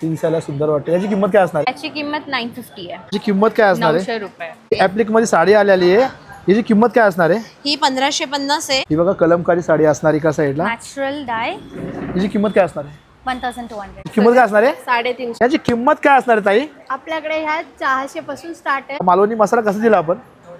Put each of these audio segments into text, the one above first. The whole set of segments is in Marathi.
ती दिसायला सुंदर वाटते. याची किंमत काय असणार आहे? याची किंमत 950 आहे. याची किंमत काय असणार आहे? 900 रुपये. ऍप्लिक मध्ये साडी आलेली आहे. याची किंमत काय असणार आहे? ही 1550 आहे. ही बघा कलमकारी साडी असणार एका साईडला. नॅचरल डाय याची किंमत काय असणार आहे? 1200. किंमत काय असणार आहे? 350. याची किंमत काय असणार आहे ताई? आपल्याकडे ह्या 400 पासून स्टार्ट आहे. मालवणी मसाला कसा दिला आपण?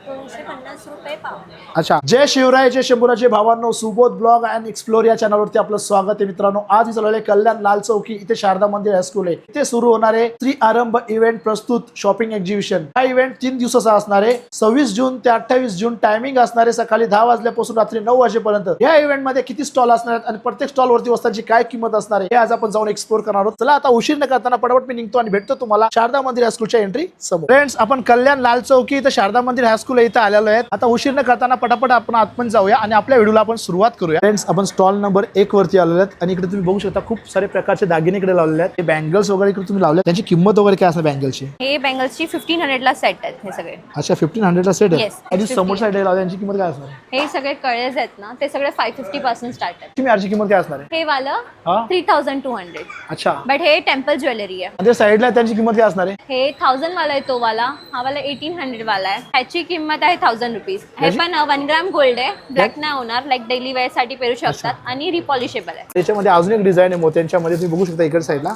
250 रुपये पाव. अच्छा. जय शिवराय, जय शंभूराजे भावांनो, सुबोध ब्लॉग अँड एक्सप्लोर या चॅनलवरती आपलं स्वागत आहे मित्रांनो. आज चालवले कल्याण लाल चौकी इथे शारदा मंदिर हायस्कूल आहे. इथे सुरू होणारे श्री आरंभ इव्हेंट प्रस्तुत शॉपिंग एक्झिबिशन. हा इव्हेंट 3 दिवसाचा असणार आहे. 26 जून ते 28 जून. टायमिंग असणार आहे सकाळी 10 वाजल्यापासून रात्री 9 वाजेपर्यंत. या इव्हेंट मध्ये किती स्टॉल असणार आहेत आणि प्रत्येक स्टॉल वरती वस्तूंची काय किंमत असणार आहे हे आज आपण जाऊन एक्सप्लोर करणार आहोत. चला आता उशीर न करताना पटापट मी निघतो आणि भेटतो तुम्हाला शारदा मंदिर हायस्कूलच्या एंट्री समोर. फ्रेंड्स, आपण कल्याण लाल चौकी इथे शारदा मंदिर हायस्कूल इथे आलेलो आहे. आता उशीर न करताना पटापट आपण आतमध्ये जाऊया आणि आपल्या व्हिडिओला आपण सुरुवात करूया. फ्रेंड्स, आपण स्टॉल नंबर 1 वरती आलेलो आहेत आणि इकडे तुम्ही बघू शकता खूप सारे प्रकारचे दागिने इकडे लावलेले आहेत. हे बँगल्स वगैरे इकडे तुम्ही लावले. त्यांची किंमत वगैरे काय असणार बँगल्सची? हे बँगल्सची 1500 ला सेट आहेत हे सगळे. अच्छा, 1500 ला सेट आहे. Yes, आणि 1500. समोर साईड लावले त्यांची किंमत काय असणार? हे सगळे कळेज आहेत ना, ते सगळे 550 पासून स्टार्ट आहेत. तुम्ही याची किंमत काय असणार आहे? हे वाला हा? 3200. अच्छा. बट हे टेम्पल ज्वेलरी आहे. आणि साईडला त्यांची किंमत काय असणार आहे? हे 1000 वाला आहे तो वाला. हा वाला 1800 वाला आहे. ह्याची किंमत आहे 1000 रुपीज. हे पण 1 ग्राम गोल्ड आहे. ब्लॅक नाही होणार. लाईक डेली वेअर साठी पेरू शकतात आणि रिपॉलिशेबल आहे. त्याच्यामध्ये अजून एक डिझाईन आहे मोत्यांच्या मध्ये, तुम्ही बघू शकता इकडे साईडला.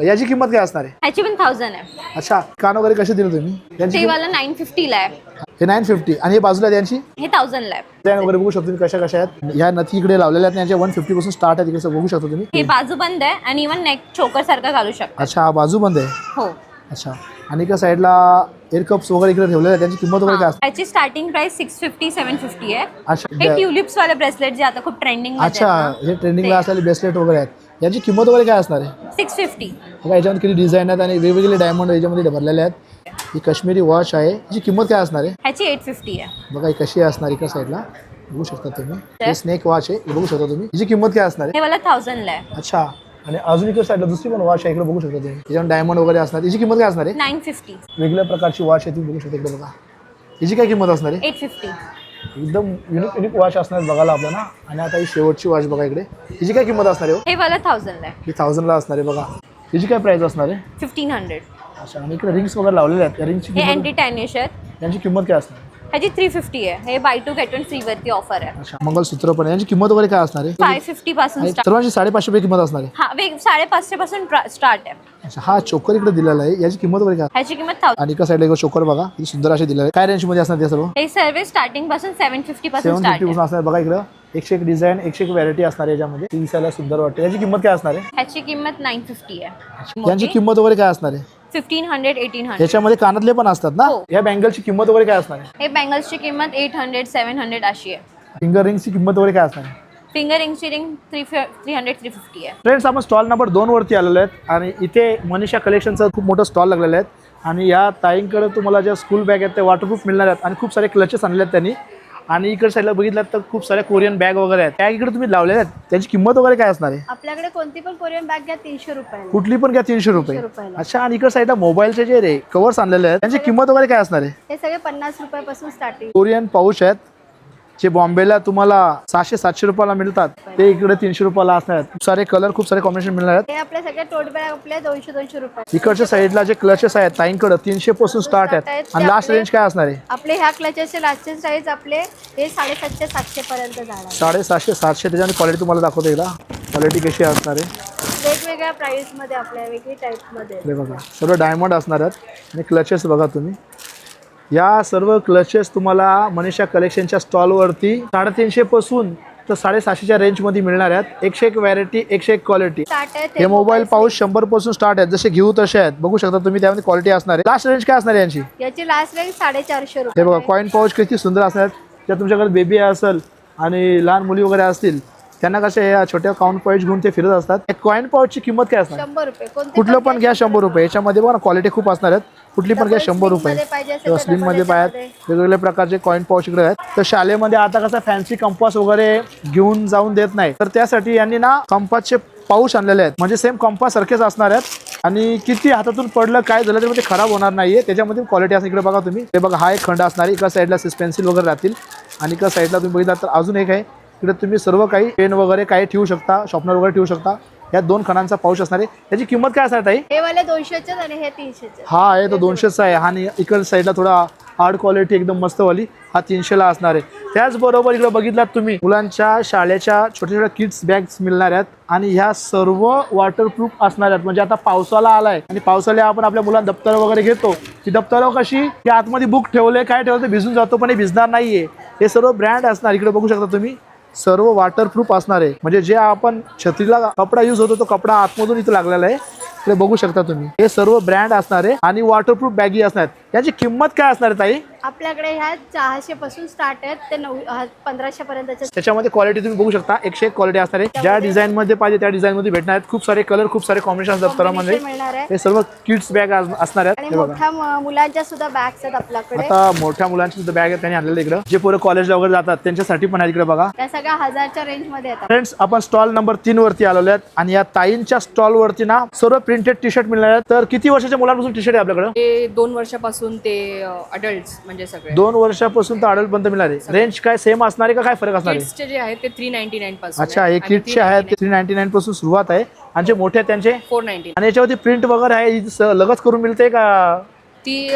याची किंमत काय असणार आहे? ह्याची पण 1000 आहे. अच्छा. कान वगैरे कसे दिले तुम्ही? यांची ते वाला 950 ला आहे. हे 950 आणि हे बाजूला त्यांची हे 1000 ला आहे. डिझाईन वगैरे बघू शकतो तुम्ही कशा कशा आहेत. ह्या नथी इकडे लावलेल्या आहेत. यांच्या 150 पासून स्टार्ट आहे. तिकडे बघू शकता तुम्ही. हे बाजू बंद आहे आणि इव्हन नेक चोकर सारखा घालू शकता. अच्छा, हा बाजू बंद आहे. हो. अच्छा. आणि एका साईडला एअर कप्स वगैरे इकडे ठेवलेले आहेत. त्यांची किंमत वगैरे काय असते? ह्याची स्टार्टिंग प्राइस 650 750 आहे. अच्छा. हे ट्युलिप्स वाले ब्रेसलेट जे आता खूप ट्रेंडिंग मध्ये अच्छा, आहेत हे ट्रेंडिंगला असलेले ब्रेसलेट वगैरे आहेत. याची किंमत वगैरे काय असणार आहे? ना, 650. बघा याच्यामध्ये किती डिझाईन आहेत आणि वेगवेगळे डायमंड याच्यामध्ये भरलेले आहेत. ही काश्मीरी वॉच आहे. याची किंमत काय असणार आहे? ह्याची 850 आहे. बघा ही कशी असणार एका साईडला बघू शकता तुम्ही. हे स्नेक वॉच आहे, हे बघू शकता तुम्ही. याची किंमत काय असणार आहे? हे वाला 1000 ला आहे. अच्छा. आणि अजून इकडे साईडला दुसरी पण वॉच आहे, इकडे बघू शकता तुम्ही. याच्यावर डायमंड वगैरे असणार. याची किंमत काय असणार आहे? 950. वेगळ्या प्रकारची वॉच आहे, तुम्ही बघू शकता इकडे बघा. याची काय किंमत असणार आहे? 850. एकदम युनिक वॉच असणार बघायला आपल्याला. आणि आता ही शेवटची वॉच बघा इकडे. याची काय किंमत असणार आहे? हे वाला 1000 ला आहे. ही 1000 ला असणार आहे बघा. याची काय प्राइस असणार आहे? 1500. अच्छा. आणि इकडे रिंग्स वगैरे लावलेल्या आहेत. या रिंगची हे किंमत, अँटी टॅनिश आहेत. यांची किंमत काय असणार? ह्याची 350 आहे. हे बाय 2 गेट 1 फ्री वरती ऑफर आहे. अच्छा. मंगलसूत्र पण आहे. यांची किंमत वगैरे काय असणार आहे? 550 पासून आणि स्टार्ट. सर्वांची 550 रुपये किंमत असणार आहे. हा 550 पासून स्टार्ट आहे. अच्छा. हा चोकर इकडे दिलेला आहे. याची किंमत वगैरे काय? ह्याची किंमत 1000. आणि एका साईडला एक चोकर बघा, किती सुंदर असे दिलेले आहे. काय रेंज मध्ये असणार ते सर्व? हे सर्व स्टार्टिंग पासून 750 पासून स्टार्ट 750 आहे. पासून असणार बघा इकडं. 101 डिझाईन, 101 व्हरायटी असणार आहे याच्यामध्ये. ती दिसायला सुंदर वाटते. याची किंमत काय असणार आहे? ह्याची किंमत 950 आहे. यांची किंमत वगैरे काय असणार आहे? 1500 1800. याच्यामध्ये कानातले पण असतात ना? हो. या बँगलची किंमत वगैरे काय असणार आहे? हे बँगल्सची किंमत 800 700 अशी आहे. फिंगर रिंगची किंमत वगैरे काय असणार आहे? फिंगर रिंगची रिंग 300 350 आहे. फ्रेंड्स, आपण स्टॉल नंबर 2 वरती आलेलो आहेत आणि इथे मनीषा कलेक्शनचा खूप मोठं स्टॉल लागलेलं आहे. आणि या ताईंकडे तुम्हाला ज्या स्कूल बॅग आहेत त्या वॉटरप्रूफ मिळणार आहेत आणि खूप सारे क्लचेस आणले आहेत त्यांनी. आणि इकडे साईडला बघितलं तर खूप साऱ्या कोरियन बॅग वगैरे आहेत. बॅग इकडे तुम्ही लावलेल्या आहेत. त्याची किंमत वगैरे काय असणार आहे? आपल्याकडे कोणती पण कोरियन बॅग घ्या 300 रुपयाला. कुठली पण घ्या 300 रुपये. 300 रुपयाला. अच्छा. आणि इकडे साईडला मोबाईलचे जे रे कवर्स आणलेले आहेत त्यांची किंमत वगैरे काय असणार आहे? हे सगळे 50 रुपयापासून स्टार्टिंग. कोरियन पाऊच आहेत जे बॉम्बेला तुम्हाला 600-700 रुपयाला मिळतात, ते इकडे 300 रुपयाला असणार आहेत. खूप सारे कलर, खूप सारे कॉम्बिनेशन मिळणार आहेत. हे आपल्या सगळे टोट बॅग आपल्या 200 रुपये. इकडच्या साईडला जे क्लचेस आहेत ताईंकडे 300 पासून स्टार्ट आहेत. आणि लास्ट रेंज काय असणार आहे? आपले ह्या क्लचेसचे लास्टचे साईज आपले हे 750 700 पर्यंत जाणार. 750-700. त्याच्यामध्ये क्वालिटी तुम्हाला दाखवतो एकदा. क्वालिटी कशी असणार आहे? वेगवेगळ्या प्राइस मध्ये आपल्या वेगळी टाईप मध्ये. हे बघा सर्व डायमंड असणार आहेत. आणि क्लचेस बघा तुम्ही. या सर्व क्लचेस तुम्हाला मनीषा कलेक्शनच्या स्टॉलवरती 350 पासून तर 750च्या रेंजमध्ये मिळणार आहेत. 101 व्हरायटी, 101 क्वालिटी. हे मोबाईल पाऊच 100 पासून स्टार्ट आहेत. जसे घेऊ तसे आहेत. बघू शकता तुम्ही. त्यामध्ये क्वालिटी असणार आहे. लास्ट रेंज काय असणार आहे यांची? याची लास्ट रेंज 450 हे रुपये. बघा कॉईन पाऊच किती सुंदर असणार आहेत. जर तुमच्याकडे बेबी असेल आणि लहान मुली वगैरे असतील त्यांना कसे या छोट्या काउंट पाऊच घेऊन ते फिरत असतात. कॉईन पाऊचची किंमत काय असणार? 100 रुपये. कुठलं पण घ्या 100 रुपये. याच्यामध्ये बघा क्वालिटी खूप असणार आहेत. कुठली पण घ्या 100 रुपये. स्लिम मध्ये पाहिजे वेगवेगळ्या प्रकारचे कॉईन पाऊच इकडे आहेत. तर शाळेमध्ये आता कसं फॅन्सी कंपास वगैरे घेऊन जाऊन देत नाही, तर त्यासाठी यांनी ना कंपासचे पाऊच आणलेले आहेत. म्हणजे सेम कंपास सारखेच असणार आहेत. आणि किती हातातून पडलं काय झालं तरी ते खराब होणार नाहीये. त्याच्यामध्ये क्वालिटी असणार. इकडे बघा तुम्ही. हे बघा हा एक खंड असणार आहे. एका साईडला पेन्सिल वगैरे राहतील आणि एका साईडला तुम्ही बघितला तर अजून एक आहे. इकडे तुम्ही सर्व काही पेन वगैरे काही ठेवू शकता, शॉर्पनर वगैरे ठेवू शकता. या 2 खणांचा पाऊच असणार आहे. त्याची किंमत काय असणार ताई? हे वाले 200चे आणि हे 300चे. हा आहे तो 200चा आहे आणि इकडे साईडला थोडा हार्ड क्वालिटी एकदम मस्तवाली हा 300ला असणार आहे. त्याचबरोबर इकडे बघितलात तुम्ही मुलांच्या शाळेच्या छोट्या छोट्या किड्स बॅग्स मिळणार आहेत आणि ह्या सर्व वॉटरप्रूफ असणार आहेत. म्हणजे आता पावसाला आलाय आणि पावसाळ्यात आपण आपल्या मुलांना दप्तर वगैरे घेतो, ती दप्तर कशी की आतमध्ये बुक ठेवले काय ठेवलं भिजून जातो पण हे भिजणार नाहीये. हे सर्व ब्रँड असणार. इकडे बघू शकता तुम्ही सर्व वॉटरप्रूफ असणार आहे. म्हणजे जे आपण छत्रीला कपडा यूज होतो तो कपडा आतमधून इथे लागलेला आहे. इकडे बघू शकता तुम्ही हे सर्व ब्रँड असणार आहे आणि वॉटरप्रूफ बॅगी असणार. याची किंमत काय असणार आहे ताई? आपल्याकडे ह्या 400 पासून स्टार्ट आहेत ते 1500 पर्यंतच्या. त्याच्यामध्ये क्वालिटी तुम्ही बघू शकता 101 क्वालिटी असणार आहे. ज्या डिझाईन मध्ये पाहिजे त्या डिझाईन मध्ये भेटणार आहेत. खूप सारे कलर खूप सारे कॉम्बिनेशन दप्तरामध्ये मिळणार आहे हे सर्व किड्स बॅग असणार आहेत. आणि हे बघा मोठ्या मुलांच्या सुद्धा बॅग्स आहेत आपल्याकडे. आता मोठ्या मुलांची सुद्धा बॅग आहेत त्यांनी आणलेले इकडे. जे पोरं कॉलेजला वगैरे जातात त्यांच्यासाठी पण आहे इकडे बघा. त्या सगळ्या 1000च्या रेंज मध्ये येतात. फ्रेंड्स आपण स्टॉल नंबर 3 वरती आलेलो आहेत आणि या ताईंच्या स्टॉल वरती ना सर्व प्रिंटेड टी शर्ट मिळणार आहेत. तर किती वर्षाच्या मुलांपासून टी शर्ट आहे आपल्याकडे? ते 2 वर्षापासून ते अडल्ट्स म्हणजे सगळे 2 वर्षापासून तर अडल्ट पर्यंत मिळणार आहे. रेंज काय सेम असणार आहे का काय फरक असणार आहे? किड्सचे जे आहेत ते 399 पासून अच्छा हे किड्सचे आहेत ते 399 पासून सुरुवात आहे आणि जे मोठे आहेत त्यांचे 499. आणि याच्यावरती प्रिंट वगैरे आहे लगच करून मिळते का? ती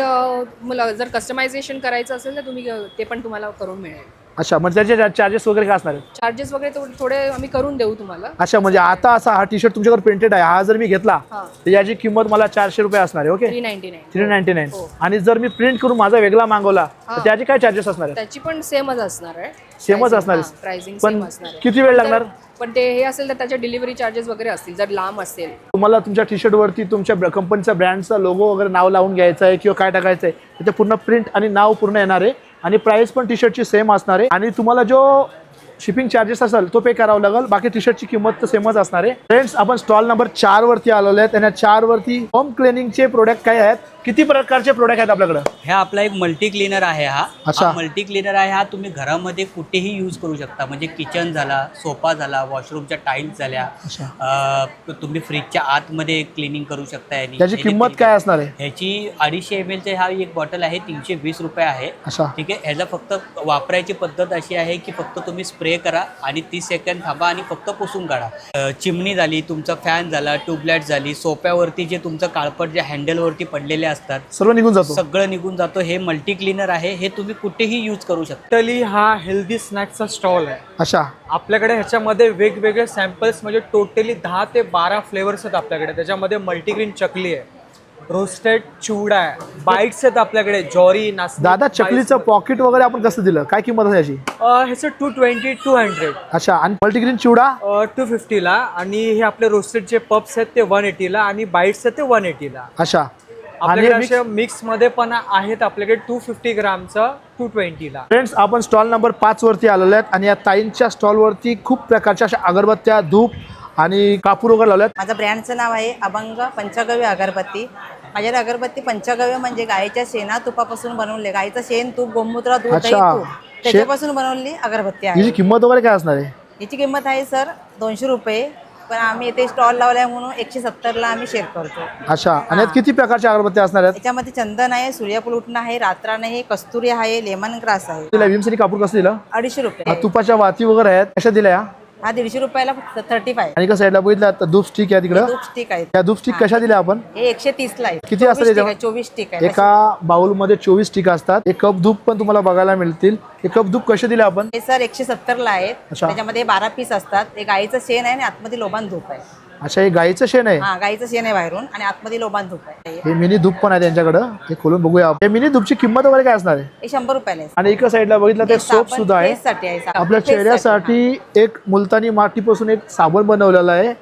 मला जर कस्टमायझेशन करायचं असेल तर तुम्ही ते पण तुम्हाला करून मिळेल. अच्छा म्हणजे त्याचे चार्जेस वगैरे काय असणार आहे? चार्जेस वगैरे थोडे आम्ही करून देऊ तुम्हाला. अच्छा म्हणजे आता असा हा टी शर्ट तुमच्याकडे प्रिंटेड आहे हा जर मी घेतला हा. तर याची किंमत मला 400 रुपये असणार आहे. ओके 399. 399 हो. आणि जर मी प्रिंट करून माझा वेगळा मागवला तर त्याचे काय चार्जेस असणार आहे? त्याची पण सेमच असणार आहे. सेमच असणार आहे. प्राइसिंग पण सेम असणार आहे. किती वेळ लागणार? पण ते हे असेल तर त्याचे डिलिव्हरी चार्जेस वगैरे असतील जर लांब असेल. तुम्हाला तुमच्या टी शर्ट वरती तुमच्या कंपनीचा ब्रँडचा लोगो वगैरे नाव लावून घ्यायचं आहे किंवा काय टाकायचं आहे त्याचे पूर्ण प्रिंट आणि नाव पूर्ण येणार आहे आणि प्राइस पण टी शर्टची सेम असणार आहे आणि तुम्हाला जो शिपिंग चार्जेस असेल तो पे करावा लागेल. बाकी टी शर्टची किंमत तर सेमच असणार आहे. फ्रेंड्स आपण स्टॉल नंबर 4 वरती आलेलो आहेत आणि 4 वरती होम क्लिनिंगचे प्रोडक्ट काय आहेत? किती प्रकारचे प्रोडक्ट आहेत आपल्याकडे? हे आपला एक मल्टी क्लीनर आहे. अच्छा. हा मल्टी क्लीनर आहे. हा तुम्ही घरामध्ये कुठेही यूज करू शकता. म्हणजे किचन झाला, सोफा झाला, वॉशरूमच्या टाईल्स झाल्या, तुम्ही फ्रीजच्या आतमध्ये क्लिनिंग करू शकता. त्याची किंमत काय असणार आहे? ह्याची 250 ml हा एक बॉटल आहे 320 रुपये आहे. अच्छा. ठीक आहे. ह्याचा फक्त वापरायची पद्धत अशी आहे की फक्त तुम्ही स्प्रे करा आणि 30 सेकंद थांबा आणि फक्त पुसून काढा. चिमणी झाली, तुमचा फॅन झाला, ट्यूबलाईट झाली, सोफ्यावरती जे तुमचं काळपट जे हँडलवरती पडलेले असतात सर्व निघून जातो. सगळं निघून जातो. हे मल्टी क्लीनर आहे. हे तुम्ही कुठेही यूज करू शकता. टोटली हा हेल्दी स्नॅक्सचा स्टॉल आहे. अच्छा आपल्याकडे ह्याच्यामध्ये वेगवेगळे सॅम्पल्स म्हणजे टोटली 10 ते 12 फ्लेवर्स आहेत आपल्याकडे. त्याच्यामध्ये मल्टीग्रेन चकली आहे, रोस्टेड चिवडा आहे, बाईट्स आहेत आपल्याकडे, ज्वारी, नाचणी. दादा चकलीचं पॉकेट वगैरे आपण कसं दिलं? काय किंमत आहे याची? ह्याचं 220 200. अच्छा आणि मल्टीग्रेन चिवडा 250ला आणि हे आपले रोस्टेड जे पप्स आहेत ते 180ला आणि बाईट्स आहेत ते 180ला. अच्छा आणि आपल्याकडे असे मिक्स मध्ये पण आहेत आपल्याकडे 250 ग्रामचं 220ला. फ्रेंड्स आपण स्टॉल नंबर 5 वरती आलेलो आहेत आणि या ताईंच्या स्टॉल वरती खूप प्रकारच्या अशा अगरबत्त्या, धूप आणि कापूर वगैरे लावल्यात. माझं ब्रँडचं नाव आहे अभंग पंचगव्य अगरबत्ती. माझ्याकडे अगरबत्ती पंचगव्य म्हणजे गायीच्या शेणा तुपापासून बनवले, गायीचं शेण, तूप, गोमूत्र, दूध, दही, अच्छा. तूप त्याच्यापासून बनवलेली अगरबत्ती आहे. याची किंमत वगैरे काय असणार आहे? याची किंमत आहे सर 200 रुपये. पण आम्ही इथे स्टॉल लावलाय म्हणून 170ला आम्ही शेअर करतो. अच्छा आणि यात किती प्रकारच्या अगरबत्त्या असणार आहेत? याच्यामध्ये चंदन आहे, सूर्यफूल उठणं आहे, रात्राण आहे, कस्तुरी आहे, लेमन ग्रास आहे. तिला भीमसेनी कापूर कसं दिलं? 250 रुपये. तुपाच्या वाती वगैरे आहेत कशा दिल्या? हा 150 रुपयाला 35. आणि एका साईडला बघितलं तर धूप स्टिक आहे तिकडं. धूप स्टिक आहे. त्या धूप स्टिक कशा दिल्या आपण? हे 130ला आहे. किती असतात याच्यामध्ये? 24 स्टिक आहे. एका बाउल मध्ये 24 स्टिक असतात. एक कप धूप पण तुम्हाला बघायला मिळतील. एक कप धूप कसे दिले आपण? हे सर 170ला आहेत. अच्छा. त्याच्यामध्ये 12 पीस असतात. हे गाईचं शेण आहे आणि आतमध्ये लोबान धूप आहे. अच्छा हे गाईचं शेण आहे. हा गाईचं शेण आहे बाहेरून आणि आतमध्ये लोबान धूप आहे. हे मिनी धूप पण आहे त्यांच्याकडं. हे खोलून बघूया. हे मिनी धूपची किंमत वगैरे काय असणार आहे? हे 100 रुपयाला आहे. आणि एका साईडला बघितलं तर सोप सुद्धा आहे. फेससाठी आहे. आपल्या चेहऱ्यासाठी एक मुलतानी मातीपासून एक साबण बनवलेला आहे.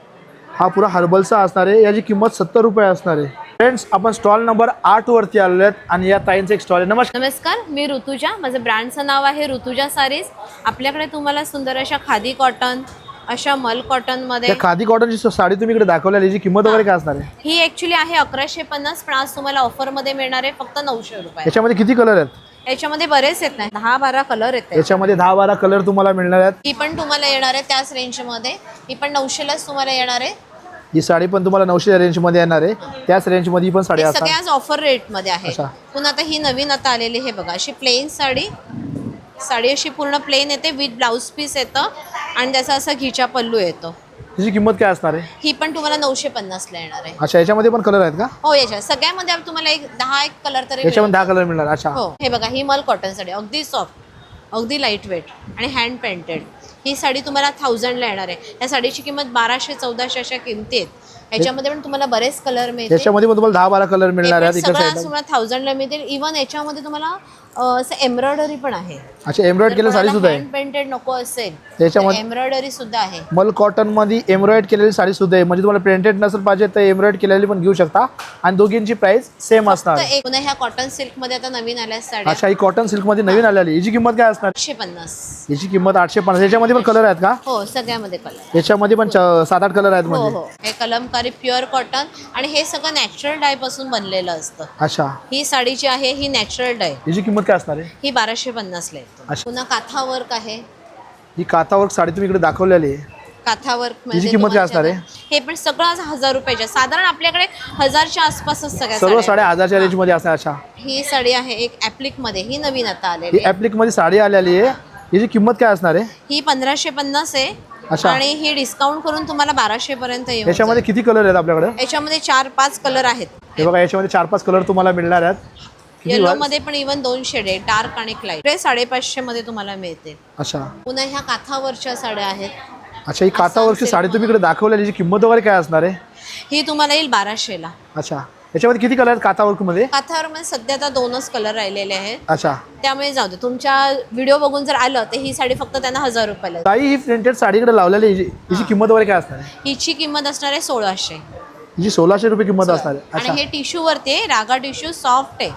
हा पुरा हर्बलचा असणार आहे. याची किंमत 70 रुपये असणार आहे. फ्रेंड्स आपण स्टॉल नंबर 8 वरती आलेलो आहेत आणि या ताईंचा एक स्टॉल आहे. नमस्कार, मी ऋतुजा. माझं ब्रँडचं नाव आहे ऋतुजा सारीज. आपल्याकडे तुम्हाला सुंदर अशा खादी कॉटन, अशा मल कॉटन मध्ये त्या खादी कॉटनची साडी तुम्ही इकडे दाखवलेली, याची किंमत वगैरे काय असणार आहे? ही ऍक्च्युली आहे 1150, पण आज तुम्हाला ऑफर मध्ये मिळणार आहे फक्त 900 रुपये. याच्यामध्ये किती कलर आहेत? याच्यामध्ये बरेच येत नाही, 10-12 कलर येत आहेत. याच्यामध्ये 10-12 कलर तुम्हाला मिळणार आहेत. ही पण तुम्हाला येणार आहे त्याच रेंज मध्ये. ही पण 900लाच तुम्हाला येणार आहे. ही साडी पण तुम्हाला 900 रेंज मध्ये येणार आहे. त्याच रेंज मध्ये पण साडी हे असतात. सगळे आज ऑफर रेट मध्ये आहे. अच्छा. पुन्हा आता ही नवीन आता आलेली हे बघा, अशी प्लेन साडी अशी पूर्ण प्लेन येते, विथ ब्लाउज पीस येतं आणि त्याचा असा घिचा पल्लू येतो. त्याची किंमत काय असणार आहे? ही पण तुम्हाला 950 ला येणार आहे. अच्छा, याच्यामध्ये पण कलर आहेत का? हो, याच्या सगळ्यामध्ये तुम्हाला एक 10 कलर तरी याच्यामध्ये 10 मिळेल. कलर मिळणार. अच्छा, हो, हे बघा, ही मल कॉटन साडी अगदी सॉफ्ट, अगदी लाईट वेट आणि हँड पेंटेड. ही साडी तुम्हाला 1000 ला येणार आहे. या साडीची किंमत 1200-1400 अशा किमती आहेत. याच्यामध्ये पण तुम्हाला बरेच कलर मिळतील. याच्यामध्ये पण तुम्हाला 10-12 कलर मिळणार आहेत एका सगळं साईडला. तुम्हाला 1000 ला मिळतील. इव्हन याच्यामध्ये तुम्हाला असं एम्ब्रॉयडरी पण आहे. अच्छा, एम्ब्रॉयड केलेली साडी सुद्धा आहे. हँड पेंटेड नको असेल त्याच्यामध्ये एम्ब्रॉयडरी सुद्धा आहे. मल कॉटन मध्ये एम्ब्रॉयड केलेली साडी सुद्धा आहे. म्हणजे तुम्हाला प्रिंटेड नसेल पाहिजे तर एम्ब्रॉयड केलेली पण घेऊ शकता आणि दोघींची प्राइस सेम असणार. तर एक पुन्हा ह्या कॉटन सिल्क मध्ये आता नवीन आल्या साड्या अच्छा, ही कॉटन सिल्क मध्ये नवीन आलेली. याची किंमत काय असणार? 850. याची किंमत 850. याच्यामध्ये पण कलर आहेत का? हो, सगळ्यामध्ये कलर. याच्यामध्ये पण 7-8 कलर आहेत हो म्हणजे. हो, हे कलमकारी प्युअर कॉटन आणि हे सगळं नॅचरल डाय पासून बनलेलं असतं. अच्छा, ही साडी जी आहे ही नॅचरल डाय. याची किंमत काय असणार आहे? ही 1250 ला येतो. अच्छा. पुन्हा काथा वर्क आहे. ही काथा वर्क साडी तुम्ही इकडे दाखवलेली आहे. काथा वर्क याची किंमत काय असणार आहे? हे पण सगळं 1000 रुपयाच्या, साधारण आपल्याकडे 1000च्या आसपासच सगळ्या सर्व साड्या साड्या 1000च्या रेंज मध्ये असणार. अच्छा, आहेत. ही साडी आहे एक ऍप्लिक मध्ये, ही नवीन आता ही आलेली आहे. ऍप्लिक मध्ये साडी आलेली आहे. याची किंमत काय असणार आहे? ही 1550 आहे. अच्छा. आणि ही डिस्काउंट करून तुम्हाला 1200 पर्यंत येईल. याच्यामध्ये किती कलर आहेत आपल्याकडे? याच्यामध्ये 4-5 कलर आहेत. हे बघा, याच्यामध्ये 4-5 कलर तुम्हाला मिळणार आहेत. किती येलो वा- मध्ये पण इव्हन 2 शेड आहे, डार्क आणि लाईट. हे 550 मध्ये तुम्हाला मिळते. अच्छा, पुन्हा ह्या काथावरच्या साड्या आहेत. अच्छा, ही काठावरची साडी तुम्ही इकडे दाखवलेली. याची किंमत वगैरे काय असणार आहे? ही तुम्हाला येईल 1200 ला. अच्छा, याच्यामध्ये किती कलर आहेत काठावर्क मध्ये? काथावर मध्ये सध्या आता 2च कलर राहिलेले आहेत. अच्छा, त्यामुळे जाऊ दे, तुमच्या व्हिडिओ बघून जर आलं तर ही साडी फक्त त्यांना 1000 रुपयाला आहे. ताई ही प्रिंटेड साडी इकडे लावलेली आहे. याची किंमत वगैरे काय असणार आहे? हिची किंमत असणार आहे 1600. हिची 1600 रुपये किंमत असणार आहे. आणि अच्छा, हे टिश्यू वरती आहे, रागा टिश्यू सॉफ्ट आहे.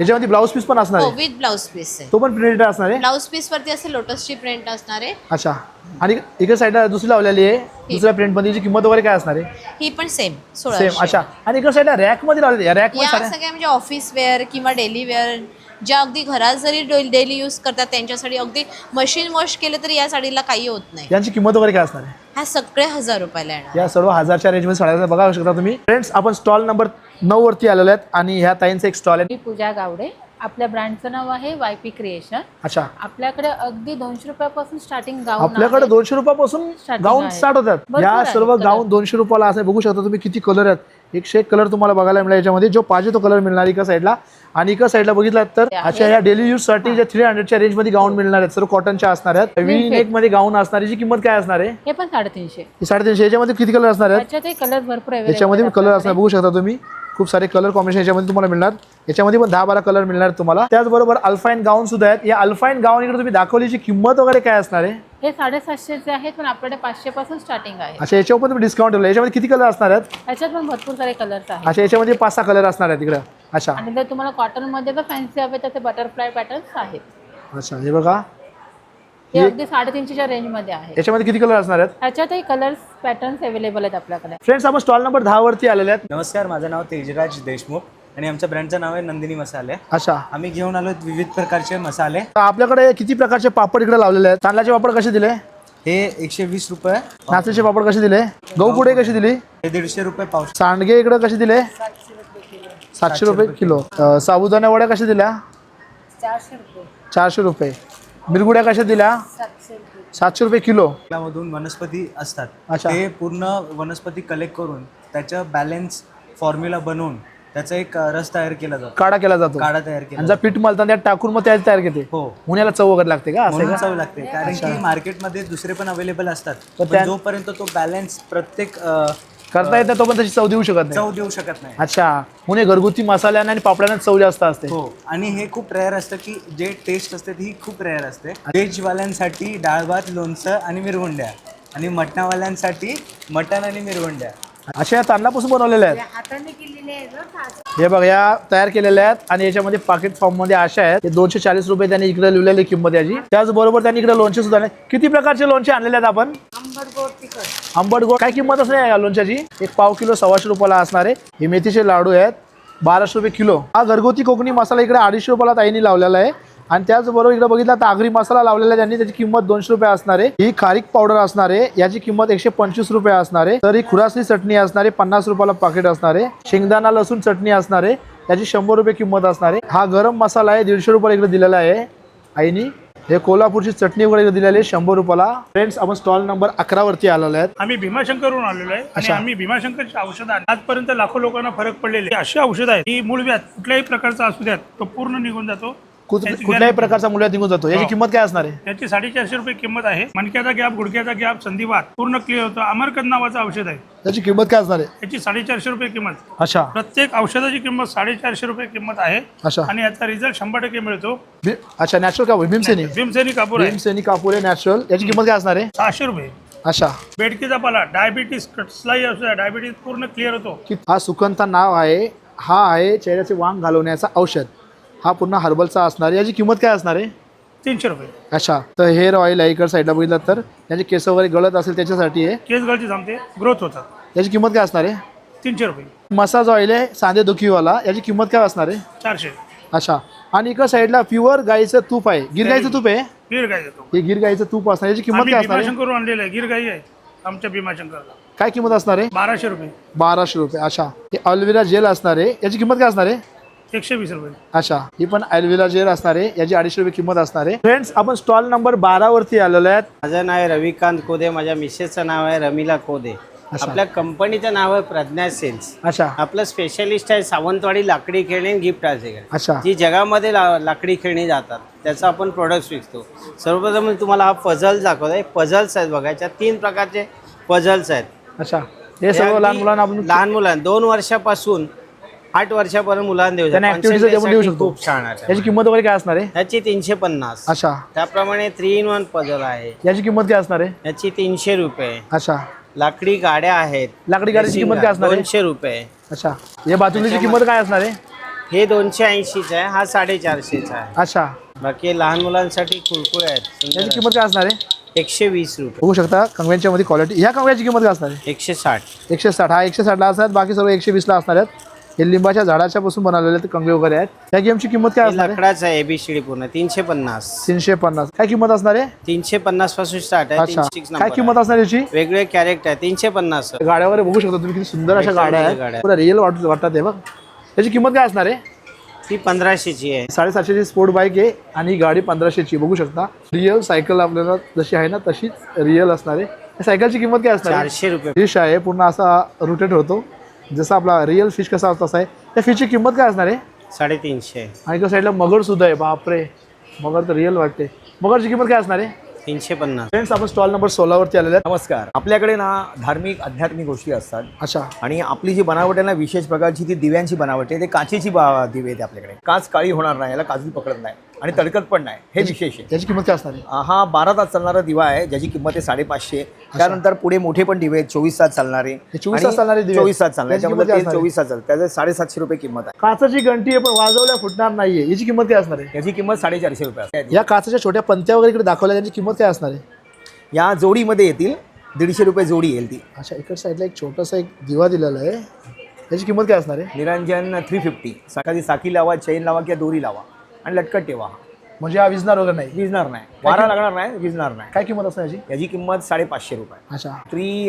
याच्यामध्ये ब्लाऊज पीस पण असणार हो, आहे. विथ ब्लाउज पीस आहे. तो पण प्रिंटेड असणार आहे. ब्लाउज पीस वरती असे लोटसची प्रिंट असणार आहे. अच्छा, आणि इकडे साईडला दुसरी लावलेली आहे दुसऱ्या प्रिंट मध्ये. याची किंमत वगैरे काय असणार आहे? ही पण सेम सेम. 1600. अच्छा, आणि इकडे साईडला रॅक मध्ये लावलेली आहे. रॅक मध्ये या साड्या सगळ्या म्हणजे ऑफिस वेअर किंवा डेली वेअर, ज्या अगदी घरात जरी डेली यूज करतात त्यांच्यासाठी अगदी मशीन वॉश केलं तरी या साडीला काही होत नाही. यांची किंमत वगैरे काय असणार आहे? ह्या सगळे 1000 रुपयाला येणार. या सर्व 1000च्या रेंजमध्ये साड्या बघा शकता तुम्ही. फ्रेंड्स, आपण स्टॉल नंबर 9 वरती आलेलो आहेत आणि ह्या ताईंचा एक स्टॉल आहे. मी पूजा गावडे. आपल्या ब्रँडचं नाव आहे YP क्रिएशन. अच्छा, आपल्याकडे अगदी 200 रुपयापासून स्टार्टिंग गाऊन आपल्याकडे 200 रुपयापासून Starting गाऊन आहे. स्टार्ट होतात. भरपूर या आहे सर्व color. गाऊन 200 रुपयाला असं बघू शकता तुम्ही. किती कलर आहेत, 101 कलर तुम्हाला बघायला मिळेल. याच्यामध्ये जो पाहिजे तो कलर मिळणार एका साईडला. आणि एका साईडला बघितला तर अशा या डेली यूज साठी ज्या 300च्या रेंज मध्ये गाऊन मिळणार आहेत. सर्व कॉटनच्या असणार आहेत. वी नेक मध्ये गाऊन असणार. याची किंमत काय असणार आहे? हे पण 350. ही 350. याच्यामध्ये किती कलर असणार आहेत? त्याच्यातही कलर भरपूर available याच्यामध्ये आहेत कलर असणार आपल्याकडे. बघू शकता तुम्ही. खूप सारे कलर कॉम्बिनेशन याच्यामध्ये तुम्हाला मिळणार. याच्यामध्ये पण 10-12 कलर मिळणार तुम्हाला. त्याचबरोबर अल्फाईन गाऊन सुद्धा आहेत. या अल्फाईन गाऊन इकडे तुम्ही दाखवलीची किंमत वगैरे काय असणार आहे? हे 750 आहेत, पण आपल्याकडे 500 पासून स्टार्टिंग आहे. अच्छा, याच्यावर पण तुम्ही डिस्काउंट ठेवलं. याच्यामध्ये किती कलर असणार आहेत? त्याच्यात पण भरपूर सारे कलर्स आहेत. अच्छा, याच्यामध्ये 5-6 कलर असणार आहेत इकडे. अच्छा, आणि जर तुम्हाला कॉटन मध्ये तर फॅन्सी हवे तर ते बटरफ्लाय पॅटर्न्स आहेत. अच्छा, हे बघा, हे अगदी 350च्या रेंज मध्ये आहे. याच्यामध्ये किती कलर असणार आहेत? त्याच्यातही कलर्स पॅटर्न्स अवेलेबल आहेत आपल्याकडे. फ्रेंड्स, आपण स्टॉल नंबर 10 वरती आलेले आहेत. नमस्कार, माझं नाव तेजराज देशमुख आणि आमच्या ब्रँडचं नाव आहे नंदिनी मसाले. अच्छा, आम्ही घेऊन आलो विविध प्रकारचे मसाले. तर आपल्याकडे किती प्रकारचे पापड इकडे लावलेले आहेत? तांदळाचे पापड कसे दिले? हे 120 रुपये. नाचणीचे पापड कसे दिले? गहू पुडे कशी दिली? हे 150 रुपये पाव. सांडगे इकडे कसे दिले? 700 रुपये किलो. साबुदाणा वड्या कशा दिल्या? 400 रुपये. मिरगुड्या कशा दिल्या? 700 रुपये किलो. त्यामधून वनस्पती असतात. अच्छा. ते पूर्ण वनस्पती कलेक्ट करून त्याचं बॅलन्स फॉर्म्युला बनवून त्याचा एक रस तयार केला जातो. काढा केला जातो. काढा तयार केला आणि जर पीठ मळताना त्यात टाकून मग त्यात तयार केते. हो. उन्हाला चव वगैरे लागते का? असं आहे म्हणून का? चव लागते, कारण की मार्केटमध्ये दुसरे पण अवेलेबल असतात. पण पण जोपर्यंत तो बॅलन्स प्रत्येक करता येत नाही तो पण तशी चव देऊ शकत नाही. चव देऊ शकत नाही. अच्छा, म्हणून घरगुती मसाल्याने आणि पापड्यांना चव जास्त असते. हो, आणि हे खूप रेअर असतं की जे टेस्ट असते ही खूप रेअर असते. व्हेजवाल्यांसाठी डाळ भात, लोणचं आणि मिरवंड्या, आणि मटणावाल्यांसाठी मटण आणि मिरवंड्या. अशा या तांदळापासून बनवलेल्या आहेत. हाताने केलेले आहे हे बघा, या तयार केलेल्या आहेत आणि याच्यामध्ये पाकिट फॉर्म मध्ये अशा आहेत. हे 240 रुपये त्यांनी इकडे लिहिलेली किंमत याची. त्याचबरोबर त्यांनी इकडे लोणचे सुद्धा नाही. किती प्रकारचे लोणचे आणलेले आहेत आपण? आंबट गोड. काय किंमत असणार आहे या लोणच्याची? एक पाव किलो 125 रुपयाला असणार आहे. हे मेथीचे लाडू आहेत 1200 रुपये किलो. हा घरगुती कोकणी मसाला इकडे 250 रुपयाला ताईंनी लावलेला आहे. आणि त्याचबरोबर इकडे बघितला तर आगरी मसाला लावलेला आहे त्यांनी. त्याची किंमत 200 रुपये असणार आहे. ही खारीक पावडर असणार आहे, याची किंमत 125 रुपये असणार आहे. तर ही खुरासणी चटणी असणार आहे, 50 रुपयाला पाकिट असणार आहे. शेंगदाणा लसूण चटणी असणार आहे, त्याची 100 रुपये किंमत असणार आहे. हा गरम मसाला आहे, 150 रुपये इकडे दिलेला आहे आईनी. हे कोल्हापूरची चटणी वगैरे दिलेली आहे 100 रुपयाला. फ्रेंड्स आपण स्टॉल नंबर 11 वरती आलेलो आहेत. आम्ही भीमाशंकरवरून आलेलो आहे आणि अच्छा. आम्ही भीमाशंकरची औषधं आणली. आजपर्यंत लाखो लोकांना फरक पडलेले अशी औषधं आहेत की मूळव्याध कुठल्याही प्रकारचा असू द्यात तो पूर्ण निघून जातो. याची कुठल्याही प्रकारचा मुलात निघून जातो. याची हो. किंमत काय असणार आहे? याची 450 रुपये किंमत आहे. मणक्याचा गॅप, गुडघ्याचा गॅप, संधिवात पूर्ण क्लिअर होतो. अमरकंद नावाचं औषध आहे. याची किंमत काय असणार आहे? याची 450 रुपये किंमत. अच्छा प्रत्येक औषधाची किंमत 450 रुपये किंमत आहे. अच्छा. आणि याचा रिझल्ट 100% मिळतो. अच्छा नॅचरल कापूर भीमसेनी. भीमसेनी कापूर आहे. भीमसेनी कापूर आहे नॅचरल. याची किंमत काय असणार आहे? 600 रुपये. अच्छा बेडकीचा पाला, डायबिटीस, कसलाही औषध आहे, डायबिटीस पूर्ण क्लिअर होतो. हा सुकंता नाव आहे. हा आहे चेहऱ्याचे वांग घालवण्याचा औषध. हा पूर्ण हर्बलचा असणार आहे. याची किंमत काय असणार आहे? 300 रुपये. अच्छा तर हेअर ऑइल आहे. इकडे साईडला बघितलं तर याचे केस वगैरे गळत असेल त्याच्यासाठी आहे. केस गळती थांबते, ग्रोथ होतात. याची किंमत काय असणार आहे? 300 रुपये. मसाज ऑइल आहे सांधे दुखीवाला. याची किंमत काय असणार आहे? 400. अच्छा आणि इकडे साईडला प्युअर गाईचं तूप आहे. गिर गाईचं तूप आहे. गिर गाई देतो. हे गिर गाईचं तूप असणार. याची किंमत आम्ही काय असणार आहे? भीमाशंकरवरून आणलेलं आहे. गिर गाई आहे आमच्या भीमाशंकरला. काय किंमत असणार आहे? 1200 रुपये. 1200 रुपये. अच्छा हे अल्विरा जेल असणार आहे. याची किंमत काय असणार आहे? 120 रुपये. अच्छा ही पण अल्विरा जेल असणार आहे. याची 250 रुपये किंमत असणार आहे. फ्रेंड्स आपण स्टॉल नंबर 12 वरती आलेलो आहेत. माझं नाव आहे रविकांत कोदे. माझ्या मिसेसचं नाव आहे रमिला कोदे. आपल्या कंपनीचं नाव आहे प्रज्ञा सेल्स. अच्छा आपलं स्पेशलिस्ट आहे सावंतवाडी लाकडी खेळणी आणि गिफ्ट आर्टिकल. अच्छा जी जगामध्ये लाकडी खेळणी जातात त्याचं आपण प्रोडक्ट्स विकतो. सर्वप्रथम मी तुम्हाला हा पझल दाखवतो आहे. पझल्स आहेत बघा. याच्यात 3 प्रकारचे पझल्स आहेत. अच्छा हे सर्व लहान मुलांना आपण लहान मुलांना 2 वर्षापासून 8 वर्षापर्यंत मुलांना देऊ त्यांना शकतो. ऍक्टिव्हिटीज आपण देऊ शकतो. खूप छान आहे. याची किंमत वगैरे काय असणार आहे? याची 350. अच्छा त्याप्रमाणे 3-in-1 पझल आहे. याची किंमत काय असणार आहे? याची 300 रुपये. अच्छा लाकडी गाड्या आहेत. लाकडी गाडीची किंमत काय असणार आहे? 200 रुपये. अच्छा या बातुलीची किंमत काय असणार आहे? हे 280चं आहे. हा 450चा आहे. अच्छा बाकी लहान मुलांसाठी कुरकुरे आहेत. सुंदर याची किंमत काय असणार आहे? आहे. 120 रुपये. बघू शकता कंगव्यांच्या मध्ये क्वालिटी. ह्या कंगव्याची किंमत काय असणार आहे? 160. 160. हा 160 ला असणार. बाकी सर्व 120 ला असणार आहेत. हे लिंबाच्या झाडाच्या पासून बनवलेले ते कंगवे वगैरे आहेत. त्या गेमची किंमत काय हे असणार आहे? लाकडाचं आहे. ABCD पूर्ण 350. 350. काय किंमत असणार आहे? 350 पासून स्टार्ट आहे. अच्छा 306 काय नंबर किंमत आहे. असणार याची? वेगळे कॅरेक्टर आहे. 350. गाड्या वगैरे बघू शकता तुम्ही किती सुंदर अशा वेगवेगळ्या गाड्या गाड्या आहेत. आहेत. पुरा रिअल वाटतात हे बघ. याची किंमत काय असणार आहे? ती 1500ची आहे. 750ची स्पोर्ट बाईक आहे आणि ही गाडी 1500ची. बघू शकता रिअल सायकल आपल्याला जशी आहे ना तशीच रिअल असणार आहे. या सायकलची किंमत काय असणार आहे? 400 रुपये. फिश आहे पूर्ण असा रोटेट होतो जसा आपला रिअल फिश कसा असतो तसा आहे. त्या फिशची किंमत काय असणार आहे? 350. आणि त्या साईडला मगर सुद्धा आहे. बापरे मगर तर रिअल वाटते. मगरची किंमत काय असणार आहे? 350. फ्रेंड्स आपण स्टॉल नंबर 16 वरती आलेले आहेत. नमस्कार. आपल्याकडे ना धार्मिक आध्यात्मिक गोष्टी असतात. अच्छा आणि आपली जी बनावट आहे ना विशेष प्रकारची ती दिव्यांची बनावट आहे. ते काचेची दिवे आहेत आपल्याकडे. काच काळी होणार नाही. याला काजू पकडत नाही आणि तडकत पण नाही. हे विशेष आहे. याची किंमत काय असणार आहे? हा 12 तास चालणारा दिवा आहे ज्याची किंमत आहे 550. त्यानंतर पुढे मोठे पण दिवे आहेत 24 तास चालणारे. 24 तास चालणारे दिवे? 24 तास चालणारे. याची किंमत त्याच्यामध्ये काय असणार आहे? 24 तास चालतात. त्याचं 750 रुपये किंमत आहे. काचाची घंटी आहे पण वाजवल्या फुटणार नाहीये. याची किंमत काय असणार आहे? याची किंमत 450 रुपये आहे. या काचाच्या छोट्या पंत्या वगैरे इकडे दाखवल्या त्याची किंमत काय असणार आहे? या जोडीमध्ये येतील 150 रुपये जोडी येईल ती. अच्छा इकडे साईडला एक छोटासा एक दिवा दिलेला आहे. याची किंमत काय असणार आहे? निरंजन 350. सकाळी साखी लावा, चैन लावा किंवा दोरी लावा आणि लटकट ठेवा. म्हणजे हा विजणार वगैरे नाही? विजणार नाही. वारा लागणार नाही. विजणार नाही. काय किंमत असणार याची? याची किंमत 550 रुपये. अच्छा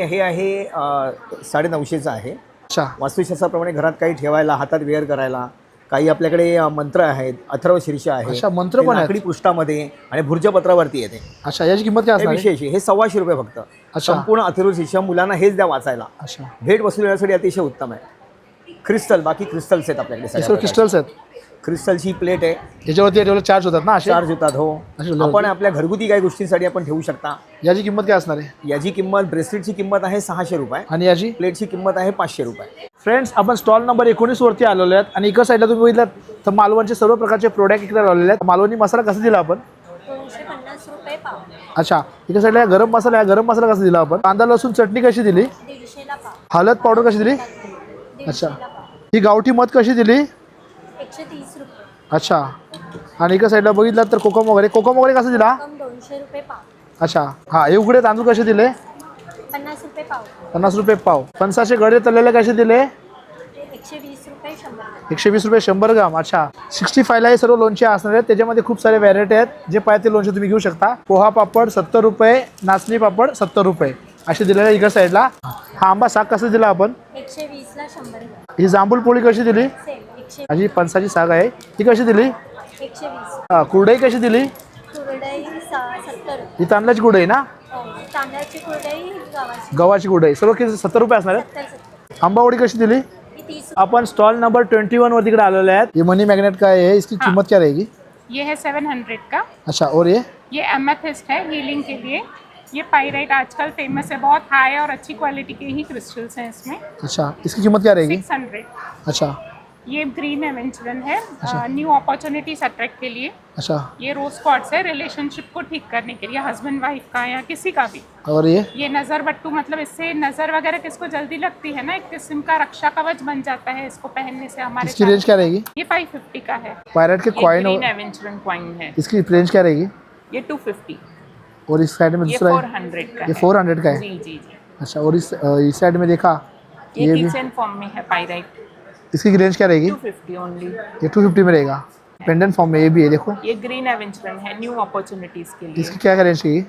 हे आहे 950चं आहे. अच्छा वास्तुशास्त्राप्रमाणे घरात काही ठेवायला, हातात वेअर करायला काही आपल्याकडे मंत्र आहेत. अथर्व शीर्ष आहे. अच्छा, मंत्र ते पण आहेत. लाकडी पृष्ठामध्ये आणि भुर्जपत्रावरती येते. अच्छा याची किंमत काय हे असणार आहे? विशेष आहे. हे 125 रुपये फक्त. अच्छा. संपूर्ण अथर्व शीर्ष मुलांना हेच द्या वाचायला. अच्छा भेट वसूल देण्यासाठी अतिशय उत्तम आहे. क्रिस्टल बाकी क्रिस्टल्स आहेत आपल्याकडे सगळ्या प्रकारचे. क्रिस्टल्स आहेत. क्रिस्टलची प्लेट आहे. याच्यावरती ठेवले चार्ज होतात ना असे? चार्ज होतात. हो असे ठेवले आपण आपल्या घरगुती काही गोष्टींसाठी आपण ठेवू शकता. याची किंमत काय असणार आहे? याची किंमत ब्रेसलेटची किंमत आहे 600 रुपये आणि याची? प्लेटची किंमत आहे 500 रुपये. फ्रेंड्स आपण स्टॉल नंबर 19 वरती आलेलो आहेत आणि इकडे साईडला तुम्ही बघितलं तर मालवणचे सर्व प्रकारचे प्रोडक्ट इकडे लावलेले आहेत. मालवणी मसाला कसा दिला आपण? 250 रुपये पाव. अच्छा इकडे साईडला गरम मसाला आहे. गरम मसाला कसा दिला आपण? कांदा लसूण चटणी कशी दिली? 150ला पाव. हळद पावडर कशी दिली? 150ला पाव. ही गावठी मध कशी दिली? 130 रुपये. अच्छा आणि इकडे साईडला बघितलं तर कोकम वगैरे कसा दिला? कम 200 रुपये पाव. अच्छा हा हे उघडे तांदूळ कसे दिले? 50 रुपये पाव. 50 रुपये पाव. फणसाचे गडे तळलेले कसे दिले? 120 रुपये 100 ग्राम. 120 रुपये 100 ग्राम. अच्छा 65ला हे सर्व लोणचे असणार आहेत. त्याच्यामध्ये खूप सारे व्हरायटी आहेत. जे पाहिजे ते लोणचे तुम्ही घेऊ शकता. पोहा पापड 70 रुपये, नाचणी पापड 70 रुपये असे दिलेले इकडे साईडला. हा आंबा साग कसं दिला आपण? 120ला 100 ग्राम. ही जांभूळ पोळी कशी दिली? सेम 120. आणि फणसाची साग आहे ती कशी दिली? 120. कुरडई कशी दिली? कुरडई ही तांदळाची कुरडई ना, तांदळाची कुरडई गव्हाची गव्हाची कुरडई, सर्व किती 70 रुपये असणार आहेत. आंबावडी कशी दिली? 30. अपन स्टॉल नंबर 21 वरती इकडे आलेले आहेत. ये मनी मैग्नेट का है, इसकी कीमत क्या रहेगी? ये है 700 का। अच्छा, और ये एमेथिस्ट है हीलिंग के लिए। ये पाइराइट आजकल फेमस है, बहुत हाई और अच्छी क्वालिटी के ही क्रिस्टल्स हैं इसमें। अच्छा, इसकी कीमत क्या रहेगी? 600। अच्छा ये ग्रीन एवेंचुरन है, न्यू अपॉर्चुनिटीज अट्रैक्ट के लिए। अच्छा, ये रोज क्वार्ट्स है, रिलेशनशिप को ठीक करने के लिए, हस्बैंड वाइफ का या किसी का भी। और ये नज़र बट्टू, मतलब इससे नज़र वगैरह किसको जल्दी लगती है ना, एक किस्म का रक्षा कवच बन जाता है इसको पहनने से हमारे इसकी साथ। रेंज क्या रहेगी? ये 550 का है। पायरेट के कॉइन ग्रीन एवेंचुरन कॉइन है, इसकी रेंज क्या रहेगी? ये 250। और इस साइड में ये दूसरा है, 400 का ये है। 400 का है। जी जी जी। अच्छा, और इस साइड में देखा ये भी, किचन फॉर्म में है पाइराइट, इसकी रेंज क्या रहेगी? 250 ओनली। ये 250 में रहेगा। पेंडेंट फॉर्म में ये भी है, देखो ये ग्रीन एवेंचुरन है, न्यू अपॉर्चुनिटीज के लिए। इसकी क्या रेंज रहेगी?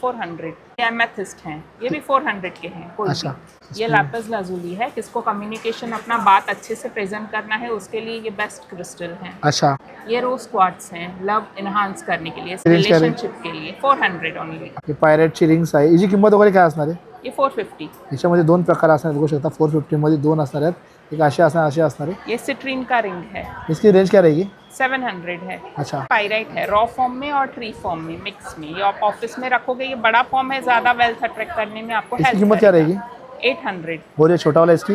400। ये एमेथिस्ट हैं, ये भी 400 के हैं कोई अच्छा, भी। ये लापिस लाजुली है, किसको कम्युनिकेशन अपना बात अच्छे से प्रेजेंट करना है उसके लिए ये बेस्ट क्रिस्टल हैं। अच्छा, ये रोज क्वार्ट्स हैं, लव एनहांस करने के लिए, रेंज क्या रिलेशनशिप के लिए। 400 ओनली। हे पायरेटची रिंग्स आहे. हिची किंमत वगैरे काय असणार आहे? ये 450। याच्यामध्ये 2 प्रकार असणार आहेत, बघू शकता. 450 मध्ये 2 असणार आहेत, एक असे असणार आहे. ये सिट्रीन का रिंग है, इसकी रेंज क्या रहेगी? 700 है। अच्छा, पाइराइट है, रॉ फॉर्म में और ट्री फॉर्म में, मिक्स में। ये आप ऑफिस में रखोगे, ये बड़ा फॉर्म है, ज़्यादा वेल्थ अट्रैक्ट करने में आपको इसकी हेल्प कीमत क्या रहेगी? 800। और ये छोटा वाला इसकी?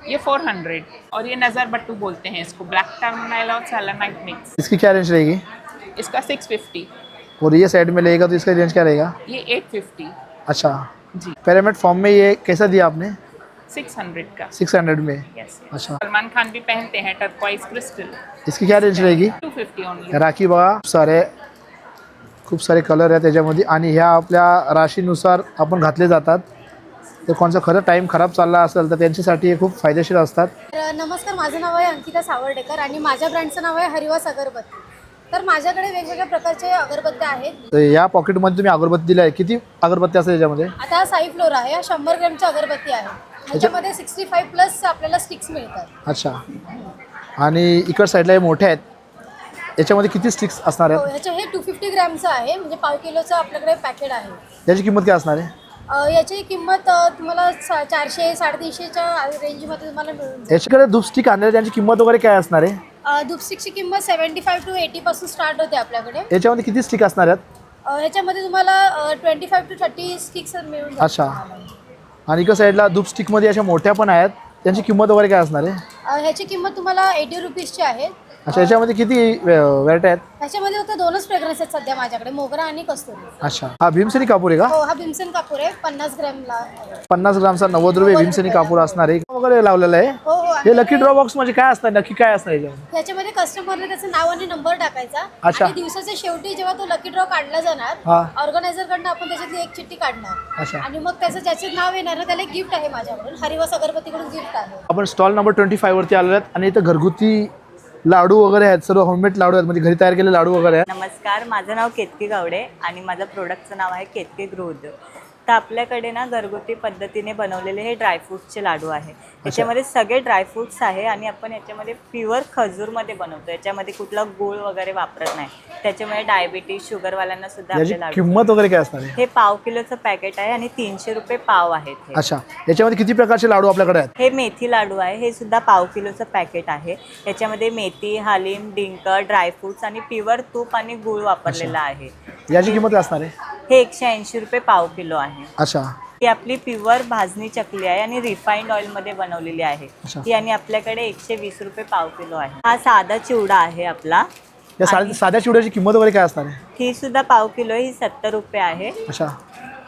ये 400। और ये नज़र बट्टू बोलते हैं इसको, ब्लैक टर्मिनाइल और सेलेनाइट मिक्स। इसकी क्या रेंज रहेगी? इसका 650। और ये साइड में लेगा तो इसका रेंज क्या रहेगा? ये 850 अच्छा जी। पिरामिड फॉर्म में ये कैसा दिया आपने? 600 का। 600 में। यस। अच्छा, सलमान खान भी पहनते हैं टर्क्वाइज क्रिस्टल। इसकी क्या रेंज रहेगी? 250 ओनली। राखी बघा, खूप सारे कलर आहेत त्याच्यामध्ये आणि ह्या आपल्या राशीनुसार आपण घातले जातात. तर कोणचा खरं टाईम खराब चालला असेल तर त्यांच्यासाठी हे खूप फायदेशीर असतात. नमस्कार, माझं नाव आहे अंकिता सावर्डेकर आणि माझ्या ब्रँडचं नाव आहे हरिवास अगरबत्ती. तर माझ्याकडे वेगवेगळ्या प्रकारचे अगरबत्त्या आहेत. तर या पॉकेटमध्ये तुम्ही अगरबत्ती दिली आहे. किती अगरबत्ती असतात याच्यामध्ये? आता हा 6 फ्लोर आहे, हा 100 ग्रॅमची अगरबत्ती आहे. ह्याच्यामध्ये 65 प्लस आपल्याला स्टिक्स मिळतात. अच्छा, आणि इकड साईडला हे मोठे आहेत, याच्यामध्ये किती स्टिक्स असणार आहेत? ह्याचे हे 250 ग्रॅमचं आहे, म्हणजे पाव किलोचं आपल्याकडे पॅकेट आहे. याची किंमत काय असणार आहे? याची किंमत तुम्हाला 400-350च्या रेंजमध्ये तुम्हाला मिळून जाईल. याच्याकडे धूप स्टिक आणले, त्यांची किंमत वगैरे काय असणार आहे? धूप स्टिकची किंमत 75 to 80 पासून स्टार्ट होते आपल्याकडे. याच्यामध्ये किती स्टिक असणार आहेत? ह्याच्यामध्ये तुम्हाला 25 to 30 स्टिक्स मिळून जातील. अच्छा, आणि इकडे साईडला धूप स्टिकमध्ये अशा मोठ्या पण आहेत, त्यांची किंमत वगैरे काय असणार आहे? ह्याची किंमत तुम्हाला 80 रुपीजची आहे. अच्छा, याच्यामध्ये किती व्हरायटी आहेत? ह्याच्यामध्ये फक्त 2च फ्रेग्रन्स आहेत सध्या माझ्याकडे, मोगरा आणि कस्तुरी. अच्छा, हा भीमसेनी कापूर आहे का? हो, हा भीमसेन कापूर आहे, 50 ग्रॅमला. 50 ग्रामचा 90 रुपये भीमसेनी कापूर असणार आहे वगैरे लावलेलं आहे. हो हो. हे लकी ड्रॉ बॉक्स म्हणजे काय असणार, नक्की काय असणार याच्यामध्ये? ह्याच्यामध्ये कस्टमरने त्याचं नाव आणि नंबर टाकायचा अच्छा. आणि दिवसाच्या शेवटी जेव्हा तो लकी ड्रॉ काढला जाणार, हा. ऑर्गनायझर कडनं आपण त्याच्यातली एक चिठ्ठी काढणार अच्छा, आणि मग त्याचं ज्याचे नाव येणार ना त्याला एक गिफ्ट आहे माझ्याकडून, हरिवास अगरबत्तीकडून गिफ्ट आहे. आपण स्टॉल नंबर 25 वरती आलेलो आहेत आणि इथं घरगुती लाडू वगैरे आहेत, सर्व होममेड लाडू आहेत, म्हणजे घरी तयार केलेले लाडू वगैरे आहेत. नमस्कार, माझं नाव केतकी गावडे आणि माझं प्रोडक्टचं नाव आहे केतकी गृहोद्योग. तर आपल्याकडे ना घरगुती पद्धतीने बनवलेले हे ड्रायफ्रूट्सचे लाडू आहे. याच्यामध्ये सगळे ड्रायफ्रूट्स आहे आणि आपण याच्यामध्ये प्युअर खजूरमध्ये बनवतो. याच्यामध्ये कुठला गूळ वगैरे वापरत नाही. त्याच्यामुळे डायबिटीज शुगरवाल्यांना सुद्धा याची आपले लाडू. किंमत वगैरे काय असणार आहे? हे पाव किलोचं पॅकेट आहे आणि 300 रुपये पाव आहेत हे. अच्छा, याच्यामध्ये किती प्रकारचे लाडू आपल्याकडे आहेत? हे मेथी लाडू आहे, हे सुद्धा पाव किलोचं पॅकेट आहे. याच्यामध्ये मेथी, हालीम, डिंक, ड्रायफ्रूट्स आणि प्युअर तूप आणि गूळ वापरलेला आहे. याची किंमत काय असणार आहे? हे 180 रुपये पाव किलो आहे. अच्छा, ही आपली प्युअर भाजणी चकली आहे आणि रिफाईंड ऑइलमध्ये बनवलेली आहे. अच्छा. ही आणि आपल्याकडे 120 रुपये पाव किलो आहे. हा साधा चिवडा आहे आपला. या साध्या चिवड्याची किंमत वगैरे काय असणार आहे? ही सुद्धा पाव किलो, ही 70 रुपये आहे. अच्छा,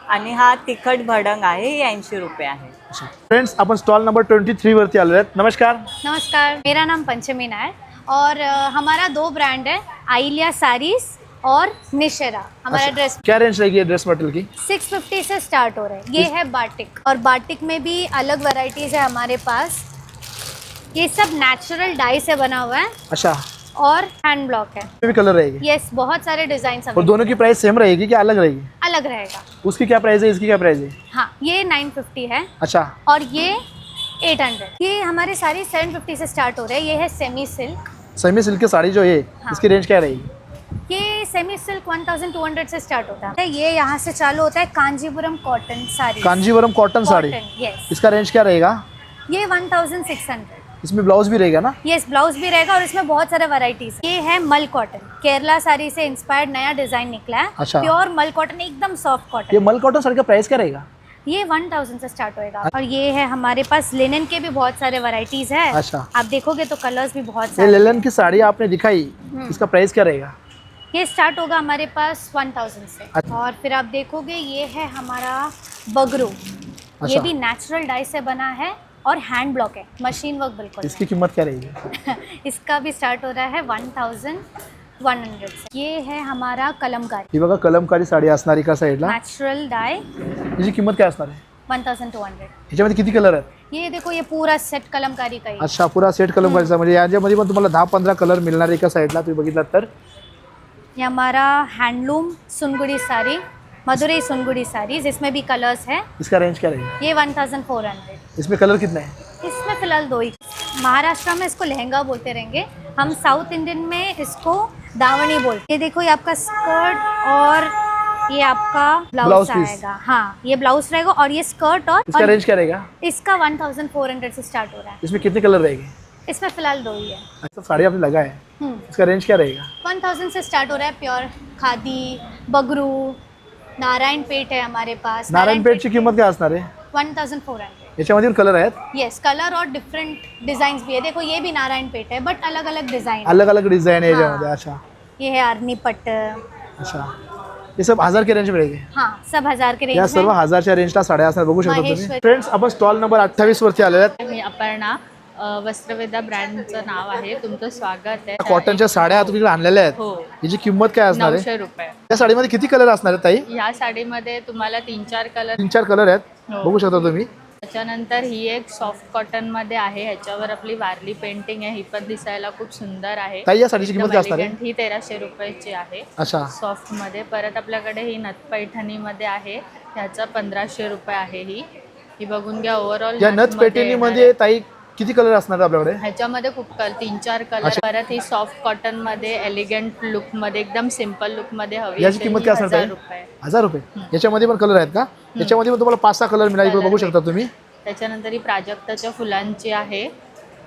आणि हा तिखट भडंग आहे, ही 80 रुपये आहे. अच्छा. फ्रेंड्स, आपण स्टॉल नंबर 23 वरती आलेलो आहेत. नमस्कार. नमस्कार, मेरा नाम पंचमी नायर और हमारा 2 ब्रांड है, आइलिया सारीज और निशेरा. हमारा अच्छा, ड्रेस क्या रेंज रहेगी ड्रेस मटेरियल की? 650 से स्टार्ट हो रहा है. ये है बाटिक और बाटिक में भी अलग वैरायटीज है हमारे पास. ये सब नेचुरल डाई से बना हुआ है. अच्छा, और हैंड ब्लॉक है. भी कलर रहेगी? यस, बहुत सारे डिजाइन और दोनों की प्राइस सेम रहेगी कि अलग रहेगी? अलग रहेगा. उसकी क्या प्राइस है, इसकी क्या प्राइस है? हाँ, ये 950 है. अच्छा, और ये 800. ये हमारे सारी 750 से स्टार्ट हो रहे हैं. ये है सेमी सिल्क. सेमी सिल्क की साड़ी जो है, इसकी रेंज क्या रहेगी? ये सेमी सिल्क 1200 से स्टार्ट होता है। ये यहाँ से चालू होता है Kanjipuram cotton sari. Kanjeevaram cotton sari, yes. इसका रेंज क्या रहेगा? ये 1600। इसमें ब्लाउज भी रहेगा ना? यस, ब्लाउज भी रहेगा और इसमें बहुत सारे वैरायटीज। ये है मल कॉटन, केरला साड़ी से इंस्पायर्ड नया डिजाइन निकला है। अच्छा। प्योर मल कॉटन, एकदम सॉफ्ट कॉटन। ये मल कॉटन साड़ी का प्राइस क्या रहेगा? ये 1000 से स्टार्ट होएगा। और ये है हमारे पास लिनन के भी बहुत सारे वैरायटीज है। अच्छा। आप देखोगे तो कलर्स भी बहुत ये सारे। लेलन की साड़ी आपने दिखाई, इसका प्राइस क्या रहेगा? ये स्टार्ट होगा हमारे पास 1000 से। अच्छा। और फिर आप देखोगे ये है हमारा बगरू। ये अच्छा। भी नेचुरल डाई से बना है और हैंड ब्लॉक है, मशीन वर्क बिल्कुल इसकी कीमत क्या रहेगी? नहीं। इसका भी स्टार्ट हो रहा है 1100 से। ये है हमारा कलमकारी, ही बघा कलमकारी साडी असणार एका साईडला. नेचुरल डाई, याची किंमत काय असणार आहे? 1200। याच्यामध्ये किती कलर आहेत? ये देखो ये पूरा सेट कलमकारी का ही। अच्छा, पुरा सेट कलमकारीचा, म्हणजे याच्यामध्ये पण तुम्हाला 10-15 कलर मिळणार आहे एका साईडला तुम्ही बघितलात तर. ये हमारा हैंडलूम सुनगुड़ी साड़ी, मदुरई सुनगुड़ी साड़ीज, इसमें भी कलर्स है। इसका रेंज क्या रहेगा? ये 1400। इसमें कलर कितने हैं? इसमें फिलहाल 2 ही। महाराष्ट्र में इसको लहंगा बोलते रहेंगे, हम साउथ इंडियन में इसको दावनी बोलते। ये देखो, ये आपका स्कर्ट और ये आपका ब्लाउज आएगा। हाँ, ये ब्लाउज रहेगा और ये स्कर्ट। और इसका रेंज क्या रहेगा? इसका 1400 से स्टार्ट हो रहा है। इसमें कितने कलर रहेंगे? इसमें फिलहाल 2 ही है। अच्छा, साड़ी आपने लगा है, इसका रेंज क्या रहेगा? 1000 से स्टार्ट हो रहा है। प्योर खादी, बगरू, नारायण पेट है हमारे पास। नारायण पेठची किंमत काय असणार आहे? 1400। याच्यामध्ये कलर आहेत? यस, कलर और डिफरेंट डिजाइन भी है। देखो, ये भी नारायण पेट है बट अलग अलग डिजाइन। अलग अलग डिजाइन है याच्यामध्ये. अच्छा, ये है आर्नी पट्ट। अच्छा, ये सब 1000 के रेंज में रहेंगे. हाँ, सब 1000 के रेंज या में। सर्व 1000च्या रेंजला साड्या असणार, बघू शकता तुम्ही. महेश्वरी. फ्रेंड्स, आपण स्टॉल नंबर 28 वरती आलेले आहेत. मी अपर्णा, वस्त्रवेदा ब्रँडचं नाव आहे. तुमचं स्वागत आहे. कॉटनच्या साड्या तुम्ही इकडे आणलेल्या आहेत. हो. याची किंमत काय असणार आहे? 900 रुपये. या साडीमध्ये किती कलर असणार आहेत ताई? ह्या साडीमध्ये तुम्हाला 3-4 कलर. 3-4 कलर आहेत, हो. बघू शकता तुम्ही. त्याच्यानंतर ही एक सॉफ्ट कॉटन मध्ये आहे, ह्याच्यावर आपली वारली पेंटिंग आहे. ही पण दिसायला खूप सुंदर आहे. ताई, या साडीची किंमत काय असणार आहे? ही 1300 रुपयाची आहे. अच्छा. सॉफ्ट मध्ये. परत आपल्याकडे ही नथ पैठणी मध्ये आहे, ह्याचा 1500 रुपये आहे. ही बघून घ्या. ओव्हरऑल या नथ पेठणीमध्ये ताई किती कलर असणार आपल्याकडे? ह्याच्यामध्ये खूप 3-4 कलर. परत ही सॉफ्ट कॉटन मध्ये एलिगंट लुक मध्ये, एकदम सिंपल लुक मध्ये हवी. याची किंमत काय असणार? 1000 रुपये. 1000 रुपये. याच्यामध्ये पण कलर आहेत का? याच्यामध्ये पण तुम्हाला 5-6 कलर मिळाले, इकडे बघू शकता तुम्ही. त्याच्यानंतर ही प्राजक्ताच्या फुलांची आहे,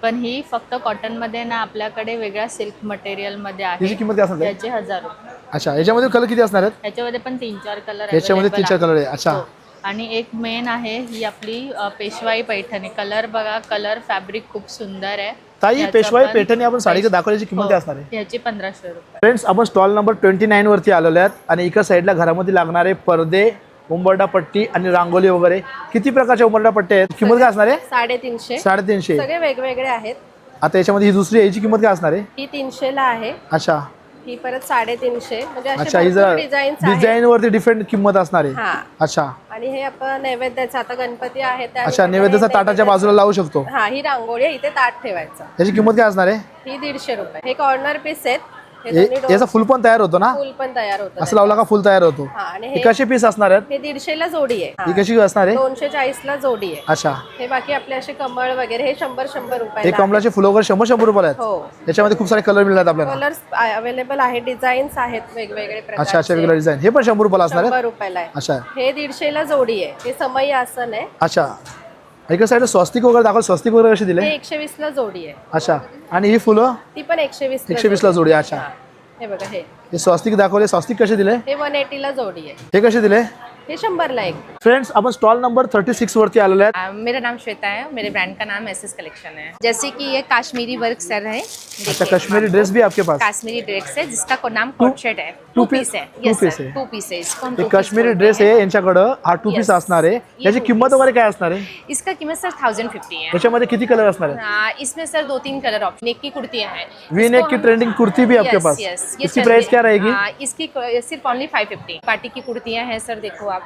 पण ही फक्त कॉटन मध्ये ना, आपल्याकडे वेगळ्या सिल्क मटेरियल मध्ये आहे. याची किंमत काय असणार? याचे 1000 रुपये. अच्छा, याच्यामध्ये कलर किती असणार आहेत? याच्यामध्ये पण 3-4 कलर. याच्यामध्ये 3-4 कलर आहे. अच्छा. आणि एक मेन आहे ही आपली पेशवाई पैठणी. कलर बघा, कलर फॅब्रिक खूप सुंदर आहे. ताई, याचं पेशवाई पण पेठणी आपण साडीचं दाखवल्याची किंमत काय असणार आहे? याची 1500 रुपये. फ्रेंड्स, आपण स्टॉल नंबर 29 वरती आलेलो आहेत आणि एका साईडला घरामध्ये लागणारे पडदे, उंबरडा पट्टी आणि रांगोली वगैरे. किती प्रकारच्या उंबरडा पट्टी आहेत? किंमत काय असणार आहे? 350. 350. सगळे वेगवेगळे आहेत. आता याच्यामध्ये ही दुसरी आहे, याची किंमत काय असणार आहे? ही 300 ला आहे. अच्छा. ही परत 350. म्हणजे अच्छा, असे ही जरा डिझाईन्स आहेत. डिझाईन वरती डिफरंट किंमत असणार आहे. हा. अच्छा. आणि हे आपण नैवेद्याचं, आता गणपती आहे त्या अच्छा, नैवेद्याचा ताटाच्या बाजूला लावू शकतो. हा, ही रांगोळी आहे, इथे ताट ठेवायचं. याची किंमत काय असणार आहे? ही 150 रुपये. हे कॉर्नर पीस आहेत. हे दोन्ही डोर- याचा फुल पण तयार होतो ना? फुल पण तयार होतं. असं लावला का फुल तयार होतो? हा, आणि हे कसे पीस असणार आहेत? हे 150 ला जोडी आहे. ही कशी असणार आहे? 240 ला जोडी आहे. अच्छा. हे बाकी आपले असे कमळ वगैरे हे 100-100 रुपये. हे कमलाचे फुलं वगैरे 100-100 रुपये आहेत. हो. याच्यामध्ये खूप सारे कलर मिळतात आपल्याला. कलर्स अवेलेबल आहे, डिझाईन्स आहेत वेगवेगळे प्रकारचे. अच्छा अच्छा, वेगळं डिझाईन. हे पण 100 रुपयाला असणार 100 आहे? रुपयाला आहे. अच्छा. हे 150 ला जोडी आहे. हे समई आसन आहे. अच्छा. एका साईड स्वस्तिक वगैरे दाखव. स्वस्तिक वगैरे कसे दिले? हे 120 ला जोडी आहे. अच्छा. आणि ही फुलं? ती पण 120 120 ला जोडी. अच्छा. हे बघा, हे स्वस्तिक दाखवले. स्वस्तिक कसे दिले? हे 180 ला जोडी आहे. हे कसे दिले? हे 100 ला एक. फ्रेंड्स, अपन स्टॉल नंबर 36 वरती आलेले आहेत. मेरा नाम श्वेता है, मेरे ब्रांड का नाम एसएस कलेक्शन है। जैसे कि ये काश्मीरी वर्क सर है। अच्छा, कश्मीरी ड्रेस भी आपके पास? काश्मीरी ड्रेस है जिसका नाम कोट सेट है। 2 पीस है। टू पीस आहे. 2 पीस है। इसको हम हे 2 पीस काश्मीरी बोलते ड्रेस हैं। आहे यांच्याकडं. हा 2 पीस असणार आहे. याची किंमत वगैरे काय असणार आहे? इसका कीमत सर 1050 है। याच्यामध्ये किती कलर असणार आहेत? इसमें सर 2-3 कलर ऑप्शन। नेक की कुर्तियां हैं। वी नेक की ट्रेंडिंग कुर्ती भी आपके पास? इसकी प्राइस क्या रहेगी? इसकी सिर्फ ओनली 550। पार्टी की कुर्तियां हैं सर, देखो आप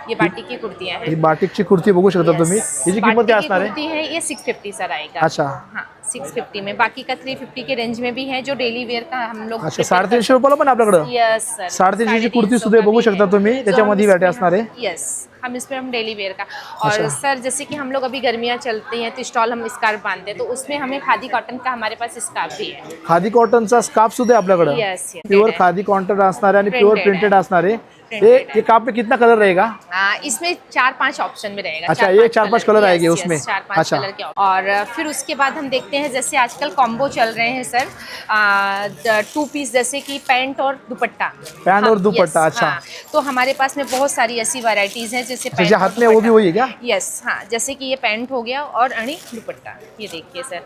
ये बाटिक की कुर्तियाँ ही हैं। बाटिकची कुर्ती बघू शकता तुम्ही, याची किंमत काय बाटिक की असणार आहे? कुर्ती है ये 650 सर आएगा। अच्छा। हाँ 650 में, बाकी का 350 के रेंज में भी है जो डेली वेयर का हम लोग अच्छा, 350 रुपयाला पण आपल्याकडं यस सर 350ची कुर्ती सुद्धा बघू शकता तुम्ही, त्याच्यामध्ये व्हरायटी असणार आहे। यस हम इसमें हम डेली वेयर का और सर जैसे कि हम लोग अभी गर्मियाँ चलती हैं तो स्टॉल हम स्कार्फ बांधते हैं, तो उसमें हमें खादी कॉटन का हमारे पास स्कार्फ भी है। खादी कॉटनचा स्कार्फ सुद्धा आहे आपल्याकडं, Yes, yes. Pure khadi cotton असणार आहे आणि प्युअर Printed प्रिंटेड आहे. असणार आहे। ये काप में कितना कलर रहेगा? इसमें 4-5 ऑप्शन में रहेगा। अच्छा, ये 4-5 कलर आएंगे Yes, उसमें। yes, 4-5 अच्छा। कलर के। और फिर उसके बाद हम देखते हैं जैसे आजकल कॉम्बो चल रहे हैं सर, 2 पीस जैसे कि पैंट और दुपट्टा। पैंट और हाँ, दुपट्टा, yes, अच्छा। हाँ, तो हमारे पास में बहुत सारी ऐसी वैरायटीज हैं जैसे जो हाथ में वो भी वही है क्या? यस हाँ, जैसे कि ये पैंट हो गया और अणी दुपट्टा, ये देखिए सर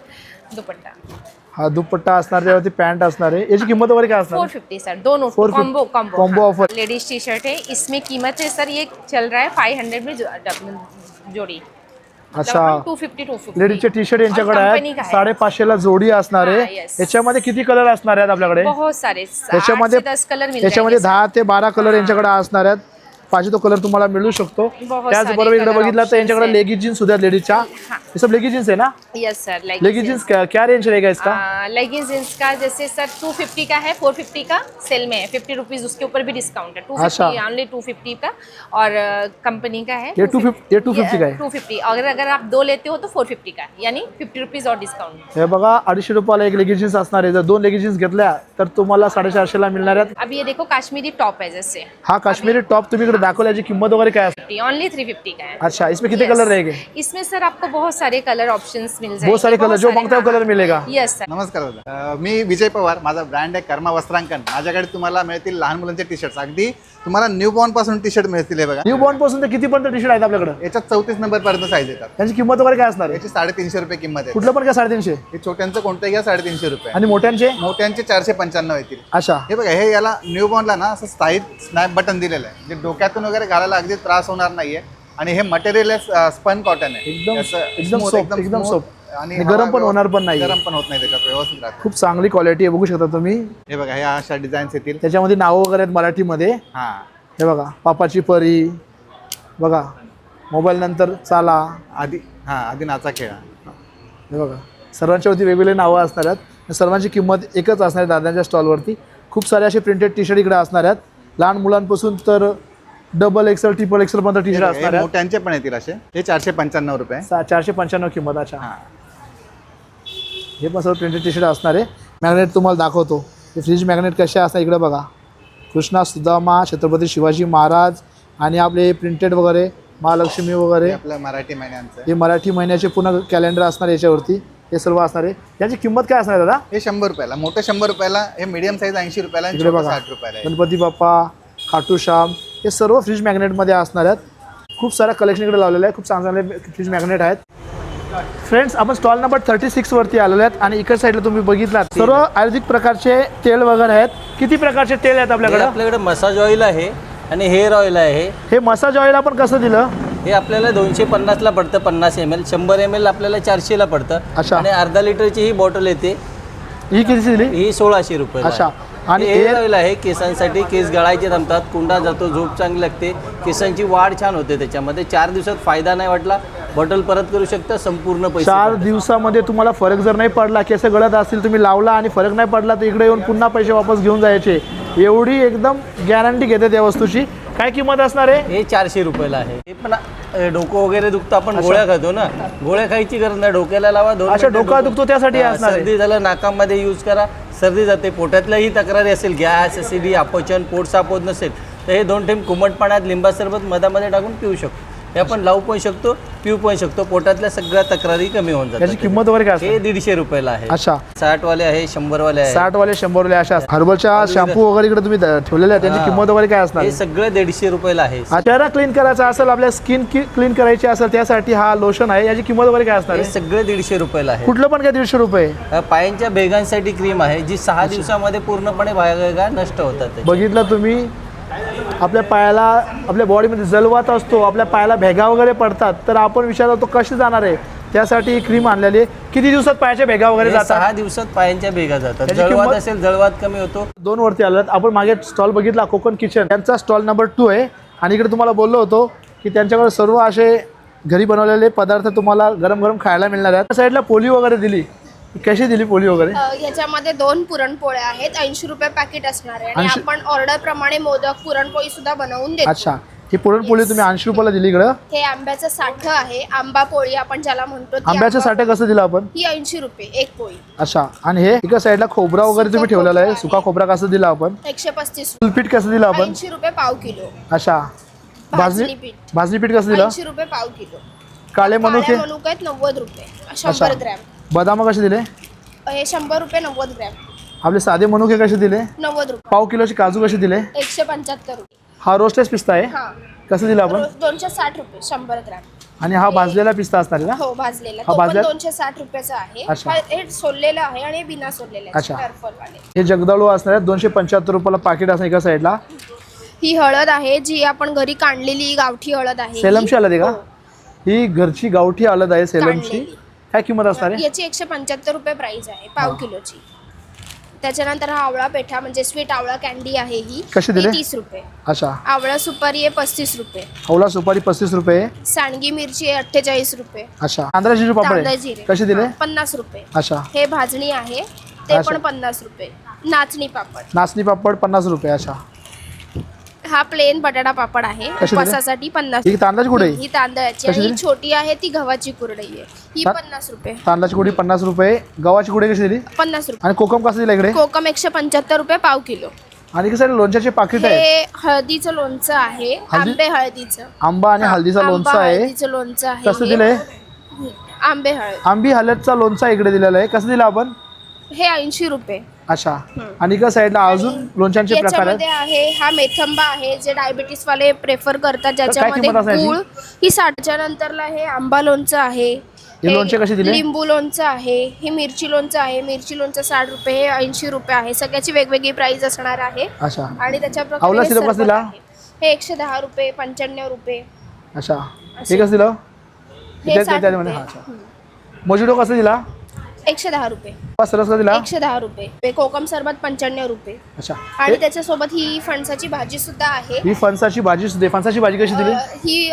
दुपट्टा हा दुपट्टा असणार, त्यावरती पॅन्ट असणार आहे। याची किंमत वगैरे काय असणार? 450 सर, दोनों 450 combo combo offer. Ladies T shirt है, इसमें कीमत है सर ये चल रहा है 500 में जोड़ी। अच्छा, 250 लेडीजचे टी शर्ट यांच्याकडे आहेत 550 ला जोडी असणार आहे। yes. याच्यामध्ये किती कलर असणार आहेत आपल्याकडे? बहुत सारे, 8 याच्यामध्ये से 10 कलर मिल याच्यामध्ये जाएंगे 10 ते 12 कलर यांच्याकडे असणार आहेत। पाहिजे तो कलर तुम्हाला मिळू शकतो। बहुत त्याचबरोबर सारे इकडे color बघितलं तर options यांच्याकडे हैं। लेगी जीन्स सुद्धा लेडीजच्या, ये सब लेगी जीन्स है ना? यस सर, लेगी जीन्स क्या रेंज रहेगा इसका? लेगिंग्स जींस का जैसे सर 250 का है, 450 का सेल में है, 50 रुपीज उसके ऊपर भी डिस्काउंट है। 250 अच्छा। ओनली 250 का, और कंपनी का है ये 250 का है। 250, अगर आप 2 लेते हो तो 450 का, यानी 50 रुपीज और डिस्काउंट। हे बघा 250 रुपयाला एक लेगी जीन्स असणार आहे। जर 2 लेगी जीन्स घेतल्या तर तुम्हाला 450 ला मिळणार आहेत। अब ये देखो काश्मीरी टॉप है जैसे, हा काश्मीरी टॉप तुम्ही इकडे दाखवल्याची किंमत वगैरे काय असते? ओनली 350 का है। अच्छा, इसमें कितने Yes. कलर रहेंगे? इसमें सर आपको बहुत सारे कलर ऑप्शंस मिल जाएंगे। बहुत सारे कलर, जो मागता है वो कलर मिलेगा। Yes sir. नमस्कार दादा, मी विजय पवार, माझा ब्रँड आहे कर्मा वस्त्रांकन। माझ्याकडे तुम्हाला मिळतील लहान मुलांचे टी शर्ट्स, अगदी तुम्हाला न्यू बॉर्न पासून टी शर्ट मिळतील। हे बघा, न्यू बॉर्न पासून तर किती पर्यंत टी शर्ट आहेत आपल्याकडे? याच्यात 34 नंबर पर्यंत साईज येतात। त्यांची किंमत वगैरे काय असणार आहे? याची 350 रुपये किंमत आहे। कुठलं पण काय 350? हे छोट्यांचं कोणतं घ्या 350 रुपये, आणि मोठ्यांचे? मोठ्यांचे 495 येतील। अच्छा, हे बघा, हे याला न्यू बॉर्नला ना असं साईड स्नॅप बटन दिलेलं आहे, जे डोक्यातून वगैरे घालायला अगदी त्रास होणार नाहीये। आणि हे मटेरियल स्पन कॉटन आहे, एकदम याचं एकदम smooth, सॉफ्ट, एकदम smooth सॉफ्ट आणि आणि गरम पण होणार पण नाही, गरम पण होत नाही, त्याच्यात व्यवस्थित राहतं। खूप चांगली क्वालिटी आहे, बघू शकता तुम्ही। हे बघा, ह्या अशा डिझाईन्स येतील, त्याच्यामध्ये नावं वगैरे आहेत मराठीमध्ये। हा हे बघा, पापाची परी बघा, मोबाईल नंतर चाला, आधी नाचा खेळा। हे बघा, सर्वांच्यावरती वेगवेगळे नावं असणार आहेत। सर्वांची किंमत एकच असणार आहे दादांच्या स्टॉलवरती। खूप सारे असे प्रिंटेड टी शर्ट इकडे असणार आहेत, लहान मुलांपासून तर डबल एक्सेल, ट्रिपल एक्सेल पर्यंत टी शर्ट असणार आहेत। मोठ्यांचे पण येतील असे, हे 495 रुपये, 495 किंमत। अच्छा, हे पण सर्व प्रिंटेड टी शर्ट असणार आहे। मॅग्नेट तुम्हाला दाखवतो, हे फ्रीज मॅग्नेट कसे असतात इकडे बघा, कृष्णा, सुदामा, छत्रपती शिवाजी महाराज आणि आपले प्रिंटेड वगैरे महालक्ष्मी वगैरे, आपल्या मराठी महिन्यांचं हे मराठी महिन्याचे पुन्हा कॅलेंडर असणार याच्यावरती, हे सर्व असणार आहे। याची किंमत काय असणार दादा? हे 100 रुपयाला, मोठं 100 रुपयाला, हे मीडियम साईज 80 रुपयाला, आणि इकडे छोटं बघा, 60 रुपयाला आहे। गणपती बाप्पा, खाटू श्याम, हे सर्व फ्रीज मॅग्नेटमध्ये असणार आहेत। खूप साऱ्या कलेक्शन इकडे लावलेलं आहे, खूप चांगले फ्रीज मॅग्नेट आहेत। फ्रेंड्स, आपण स्टॉल नंबर 36 वरती आलेले आहेत आणि इकडच्या साईडला तुम्ही बघितलात सर्व आयुर्वेदिक प्रकारचे तेल वगैरे आहेत। किती प्रकारचे तेल आहेत आपल्याकडे? आपल्याकडे मसाज ऑइल आहे आणि हेअर ऑइल आहे। हे मसाज ऑइल आपण कसं दिलं? हे आपल्याला 250ला पडतं 50 ml, 100 ml आपल्याला 400ला पडतं। अच्छा, आणि अर्धा लिटरची ही बॉटल येते, ही किती दिली? ही 1600 रुपये। अच्छा, आणि हेअर ऑइल आहे, केसांसाठी, केस गळायचे थांबतात, कुंडा जातो, झोप चांगली लागते, केसांची वाढ छान होते त्याच्यामध्ये। 4 दिवसात फायदा नाही वाटला, बॉटल परत करू शकता, संपूर्ण पैसे 4 दिवसामध्ये तुम्हाला फरक जर नाही पडला, केस गळत असतील, तुम्ही लावला आणि फरक नाही पडला तर इकडे येऊन पुन्हा पैसे वापस घेऊन जायचे, एवढी एकदम गॅरंटी घेते त्या वस्तूची। काय किंमत असणार आहे? हे 400 रुपयाला आहे। हे पण डोकं वगैरे दुखतं, आपण गोळ्या खातो ना, गोळ्या खायची गरज नाही, डोक्याला लावा 2 अच्छा, डोका दुखतो त्यासाठी असणार आहे। सर्दी झालं नाकामध्ये यूज करा, सर्दी जाते। पोटातल्याही तक्रारी असेल, गॅस, ऍसिडिटी, अपचन, पोट साफ होत नसेल तर हे 2 थेंब कोमट पाण्यात लिंबा सरबत मधामध्ये टाकून पिऊ शकतो। हे आपण लावू पण शकतो, पिऊ पण शकतो, पोटातल्या सगळ्या तक्रारी कमी होऊन जातात। याची किंमत वगैरे काय? हे 150 रुपयाला आहे। अच्छा, 60 वाले आहे, 100 वाले आहे। 60 वाले, 100 वाले अशा हर्बलच्या शॅम्पू वगैरे इकडे तुम्ही ठेवलेले आहेत, त्यांची किंमत वगैरे काय असणार? हे सगळे 150 रुपयाला आहे। चेहरा क्लीन करायचा असेल, आपल्या स्किन क्लीन करायची असेल त्यासाठी हा लोशन आहे, याची किंमत वगैरे काय असणार? हे सगळे 150 रुपयाला आहे। कुठलं पण काय 150 रुपये? पायांच्या भेगांसाठी क्रीम आहे, जी 6 दिवसामध्ये पूर्णपणे भेगा नष्ट होतात। बघितलं तुम्ही, आपल्या पायाला, आपल्या बॉडीमध्ये जलवात असतो, आपल्या पायाला भेगा वगैरे पडतात, तर आपण विचारतो कशी जाणार आहे, त्यासाठी क्रीम आणलेली आहे। किती दिवसात पायाच्या भेगा वगैरे जातात? 6 दिवसात पायांच्या भेगा जातात। जळवात असेल, जळवात कमी होतो। 2 वरती आलात आपण, मागे स्टॉल बघितला कोकण किचन, त्यांचा स्टॉल नंबर 2 आहे आणि इकडे तुम्हाला बोललो होतो की त्यांच्याकडे सर्व असे घरी बनवलेले पदार्थ तुम्हाला गरम गरम खायला मिळणार आहेत. त्या साईडला पोळी वगैरे दिली, कशी दिली पोळी वगैरे? ह्याच्यामध्ये 2 पुरणपोळ्या आहेत, 80 रुपये पॅकेट असणार आहे आणि आपण ऑर्डर प्रमाणे मोदक पुरणपोळी सुद्धा बनवून देतो. अच्छा, ही पुरणपोळी तुम्ही 80 रुपयाला दिली इकडं. हे आंब्याचं साठं आहे, आंबा पोळी आपण ज्याला म्हणतो ती आंब्याचं साठे कसं दिलं आपण? ही 80 रुपये एक पोळी. अच्छा, आणि हे एका साईडला खोबरा वगैरे तुम्ही ठेवलेला आहे, सुका खोबरा कसं दिला आपण? 135. फुलपीठ कसं दिलं आपण? 80 रुपये पाव किलो. अच्छा, भाजणी पीठ कसं दिलं? 80 रुपये पाव किलो. काळे मनुके? मनुके आहेत 90 रुपये 100 ग्रॅम. बदाम कसे दिले? हे 100 रुपये 90 ग्रॅम. आपले साधे मनुके कसे दिले? 90 रुपये. पाव किलोचे काजू कसे दिले? 175 रुपये. हा रोस्टेड पिस्ता आहे, हा कसं दिला आपण? 260 रुपये 100 ग्रॅम. आणि हा भाजलेला पिस्ता असणार आहे ना? हो भाजलेला, हा तो पण भाजलेला 260 रुपयाचा आहे. अच्छा. हे सोललेलं आहे आणि बिना सोललेलं आहे, अच्छा. टर्फल वाले. हे जगदाळू असणार आहे, 275 रुपयाला पाकिट असणार एका साईडला. ही हळद आहे जी आपण घरी काढलेली गावठी हळद आहे. सेलमची हळद आहे का? हो. ही घरची गावठी हळद आहे सेलमची. काढलेली. काय किंमत असणार आहे? याची 175 रुपये प्राइस आहे पाव किलोची. त्याच्यानंतर हा आवळा पेठा म्हणजे स्वीट आवळा कॅन्डी आहे, ही कशी दिले? 30 रुपये. अच्छा, आवळा सुपारी आहे 35 रुपये. आवळा सुपारी 35 रुपये. सांडगी मिरची आहे 48 रुपये. अच्छा, तांदळा जिरे पापड तांदळा आहे, जिरे कसे दिले? 50 रुपये. अच्छा, हे भाजणी आहे ते अच्छा. पण 50 रुपये. नाचणी पापड, नाचणी पापड 50 रुपये. अच्छा, हा प्लेन बटाटा पापड आहे कशी दिले? उपवासासाठी 50. ही तांदळाची कुरडई? ही तांदळाची कशी आणि दिली? छोटी आहे ती गव्हाची कुरडई आहे, ही ता- 50 रुपये. तांदळाची कुडी 50 रुपये. गव्हाची कुडी कशी दिली? 50 रुपये. आणि कोकम कसं दिलं इकडे? कोकम 175 रुपये पाव किलो. आणि कसं लोणच्याचे पाकिट आहे, हे हळदीचं लोणचं आहे, हळदी? आंबे हळदीचं. आंबा आणि हळदीचं आंबा लोणचं आहे. हळदीचं लोणचं आहे. कसं हे. दिलंय? आंबे हळद, आंबी हळदचा लोणचा इकडे दिलेला आहे, कसं दिलं आपण? हे 80 रुपये. अच्छा, आणि एका साईडला अजून लोणच्यांचे प्रकार आहेत. याच्यामध्ये आहे हा मेथंबा आहे जे डायबिटीस वाले प्रेफर करतात, काय ज्याच्यामध्ये किंमत असायची? गूळ. ही 60च्या नंतरला हे आंबा लोणचं आहे. हे लोणचे कसे दिले? लिंबू लोणचं आहे. हे मिरची लोणचं आहे, मिरची लोणचं 60 रुपये. हे 80 रुपये आहे. सगळ्याची वेगवेगळी प्राइस असणार आहे. अच्छा, आणि त्याच्या प्रकारे आवळा हे सिरप सरबत दिला? आहे. हे 110 रुपये 95 रुपये. अच्छा, हे कसं दिलं? हे 60 रुपये. अच्छा, मोजिटो कसं दिला? 110 रुपये. सरस कसं दिला? 110 रुपये. हे कोकम सरबत 95 रुपये. अच्छा, आणि त्याच्यासोबत ही फणसाची भाजी सुद्धा आहे. ही फणसाची भाजी सुद्धा. फणसाची भाजी कशी दिली? ही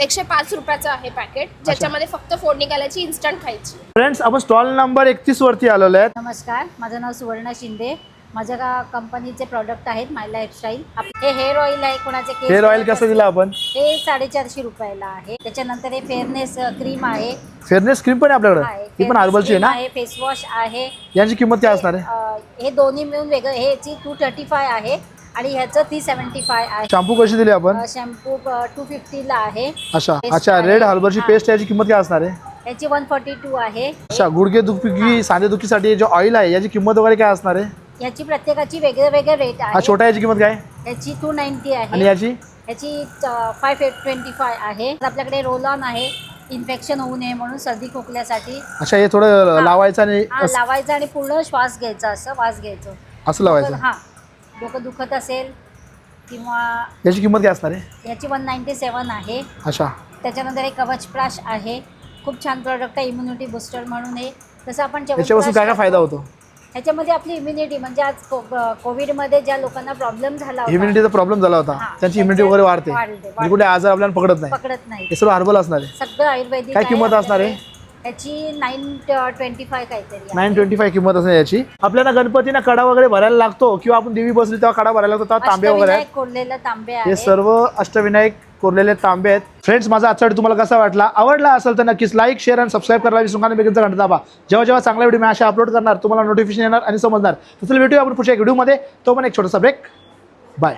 105 रुपयाचं आहे पॅकेट, ज्याच्यामध्ये फक्त फोडणी घालायची, इन्स्टंट खायची. फ्रेंड्स, आपण स्टॉल नंबर 31 वरती आलेलो आहे. नमस्कार, माझं नाव सुवर्णा शिंदे. माझ्या कंपनीचे प्रॉडक्ट आहेत माय लाईफस्टाईल. हे हेअर ऑइल आहे, कोणाचे केस. हेअर ऑइल कसं दिलं आपण? हे 450 रुपयाला आहे. त्याच्यानंतर हे फेअरनेस क्रीम आहे. फेअरनेस क्रीम पण आहे आपल्याकडे, ती पण हर्बलची आहे ना? फेस वॉश आहे. यांची किंमत काय असणार आहे? हे दोन्ही मिळून वेगळं, ह्याची 235 आहे आणि ह्याचं 375 आहे. शॅम्पू कशी दिली आपण? शॅम्पू 250 ला आहे. अच्छा Paste अच्छा, आहे. रेड हर्बलची पेस्ट याची किंमत काय असणार आहे? याची 142 आहे. अच्छा, गुडघे दुखी सांधेदुखीसाठी जे ऑइल आहे याची किंमत वगैरे काय असणार आहे? याची प्रत्येकाची वेगळे वेगळे रेट आहे. हा छोटा, याची किंमत काय? याची 290 आहे. आणि याची? याची 525 आहे. आपल्याकडे रोल ऑन आहे, इन्फेक्शन होऊ नये म्हणून सर्दी खोकल्यासाठी. अच्छा, हे थोडं लावायचं आणि लावायचं आणि पूर्ण श्वास घ्यायचा, असं वास घ्यायचं, असं लावायचं. हा, डोकं दुखत असेल किंवा. याची किंमत काय असणार आहे? याची 197 आहे. अच्छा, त्याच्यानंतर एक कवच प्राश आहे, खूप छान प्रोडक्ट आहे, इम्युनिटी बुस्टर म्हणून आहे. तसं आपण याच्यापासून काय काय फायदा होतो? ह्याच्यामध्ये आपली इम्युनिटी म्हणजे आज कोविडमध्ये ज्या लोकांना प्रॉब्लेम झाला होता, इम्युनिटीचा प्रॉब्लेम झाला होता, त्यांची इम्युनिटी वगैरे वाढते, म्हणजे कुठे आजार आपल्याला पकडत नाही. हे सर्व हर्बल असणार आहे. सगळं आयुर्वेदिक काय आहे. किंमत असणार आहे? याची 925 काहीतरी आहे. 925 किंमत असणार याची. आपल्याला गणपतीना कडा वगैरे भरायला लागतो किंवा आपण देवी बसली तेव्हा कडा भरायला लागतो, तेव्हा तांबे वगैरे आहेत. अष्टविनायक कोरलेले तांबे हे आहे. सर्व अष्टविनायक कोरलेले तांबे आहेत. फ्रेंड्स, माझा आजचा व्हिडिओ तुम्हाला कसा वाटला? आवडला असेल तर नक्कीच लाईक, शेअर आणि सबस्क्राईब करायला विसरू नका. बेगीनचा घंटा दाबा. जेव्हा जेव्हा चांगला व्हिडिओ मी अशा अपलोड करणार तुम्हाला नोटिफिकेशन येणार आणि समजणार. तर चला भेटूया आपण पुढच्या व्हिडिओमध्ये. तो पण एक छोटासा ब्रेक. बाय.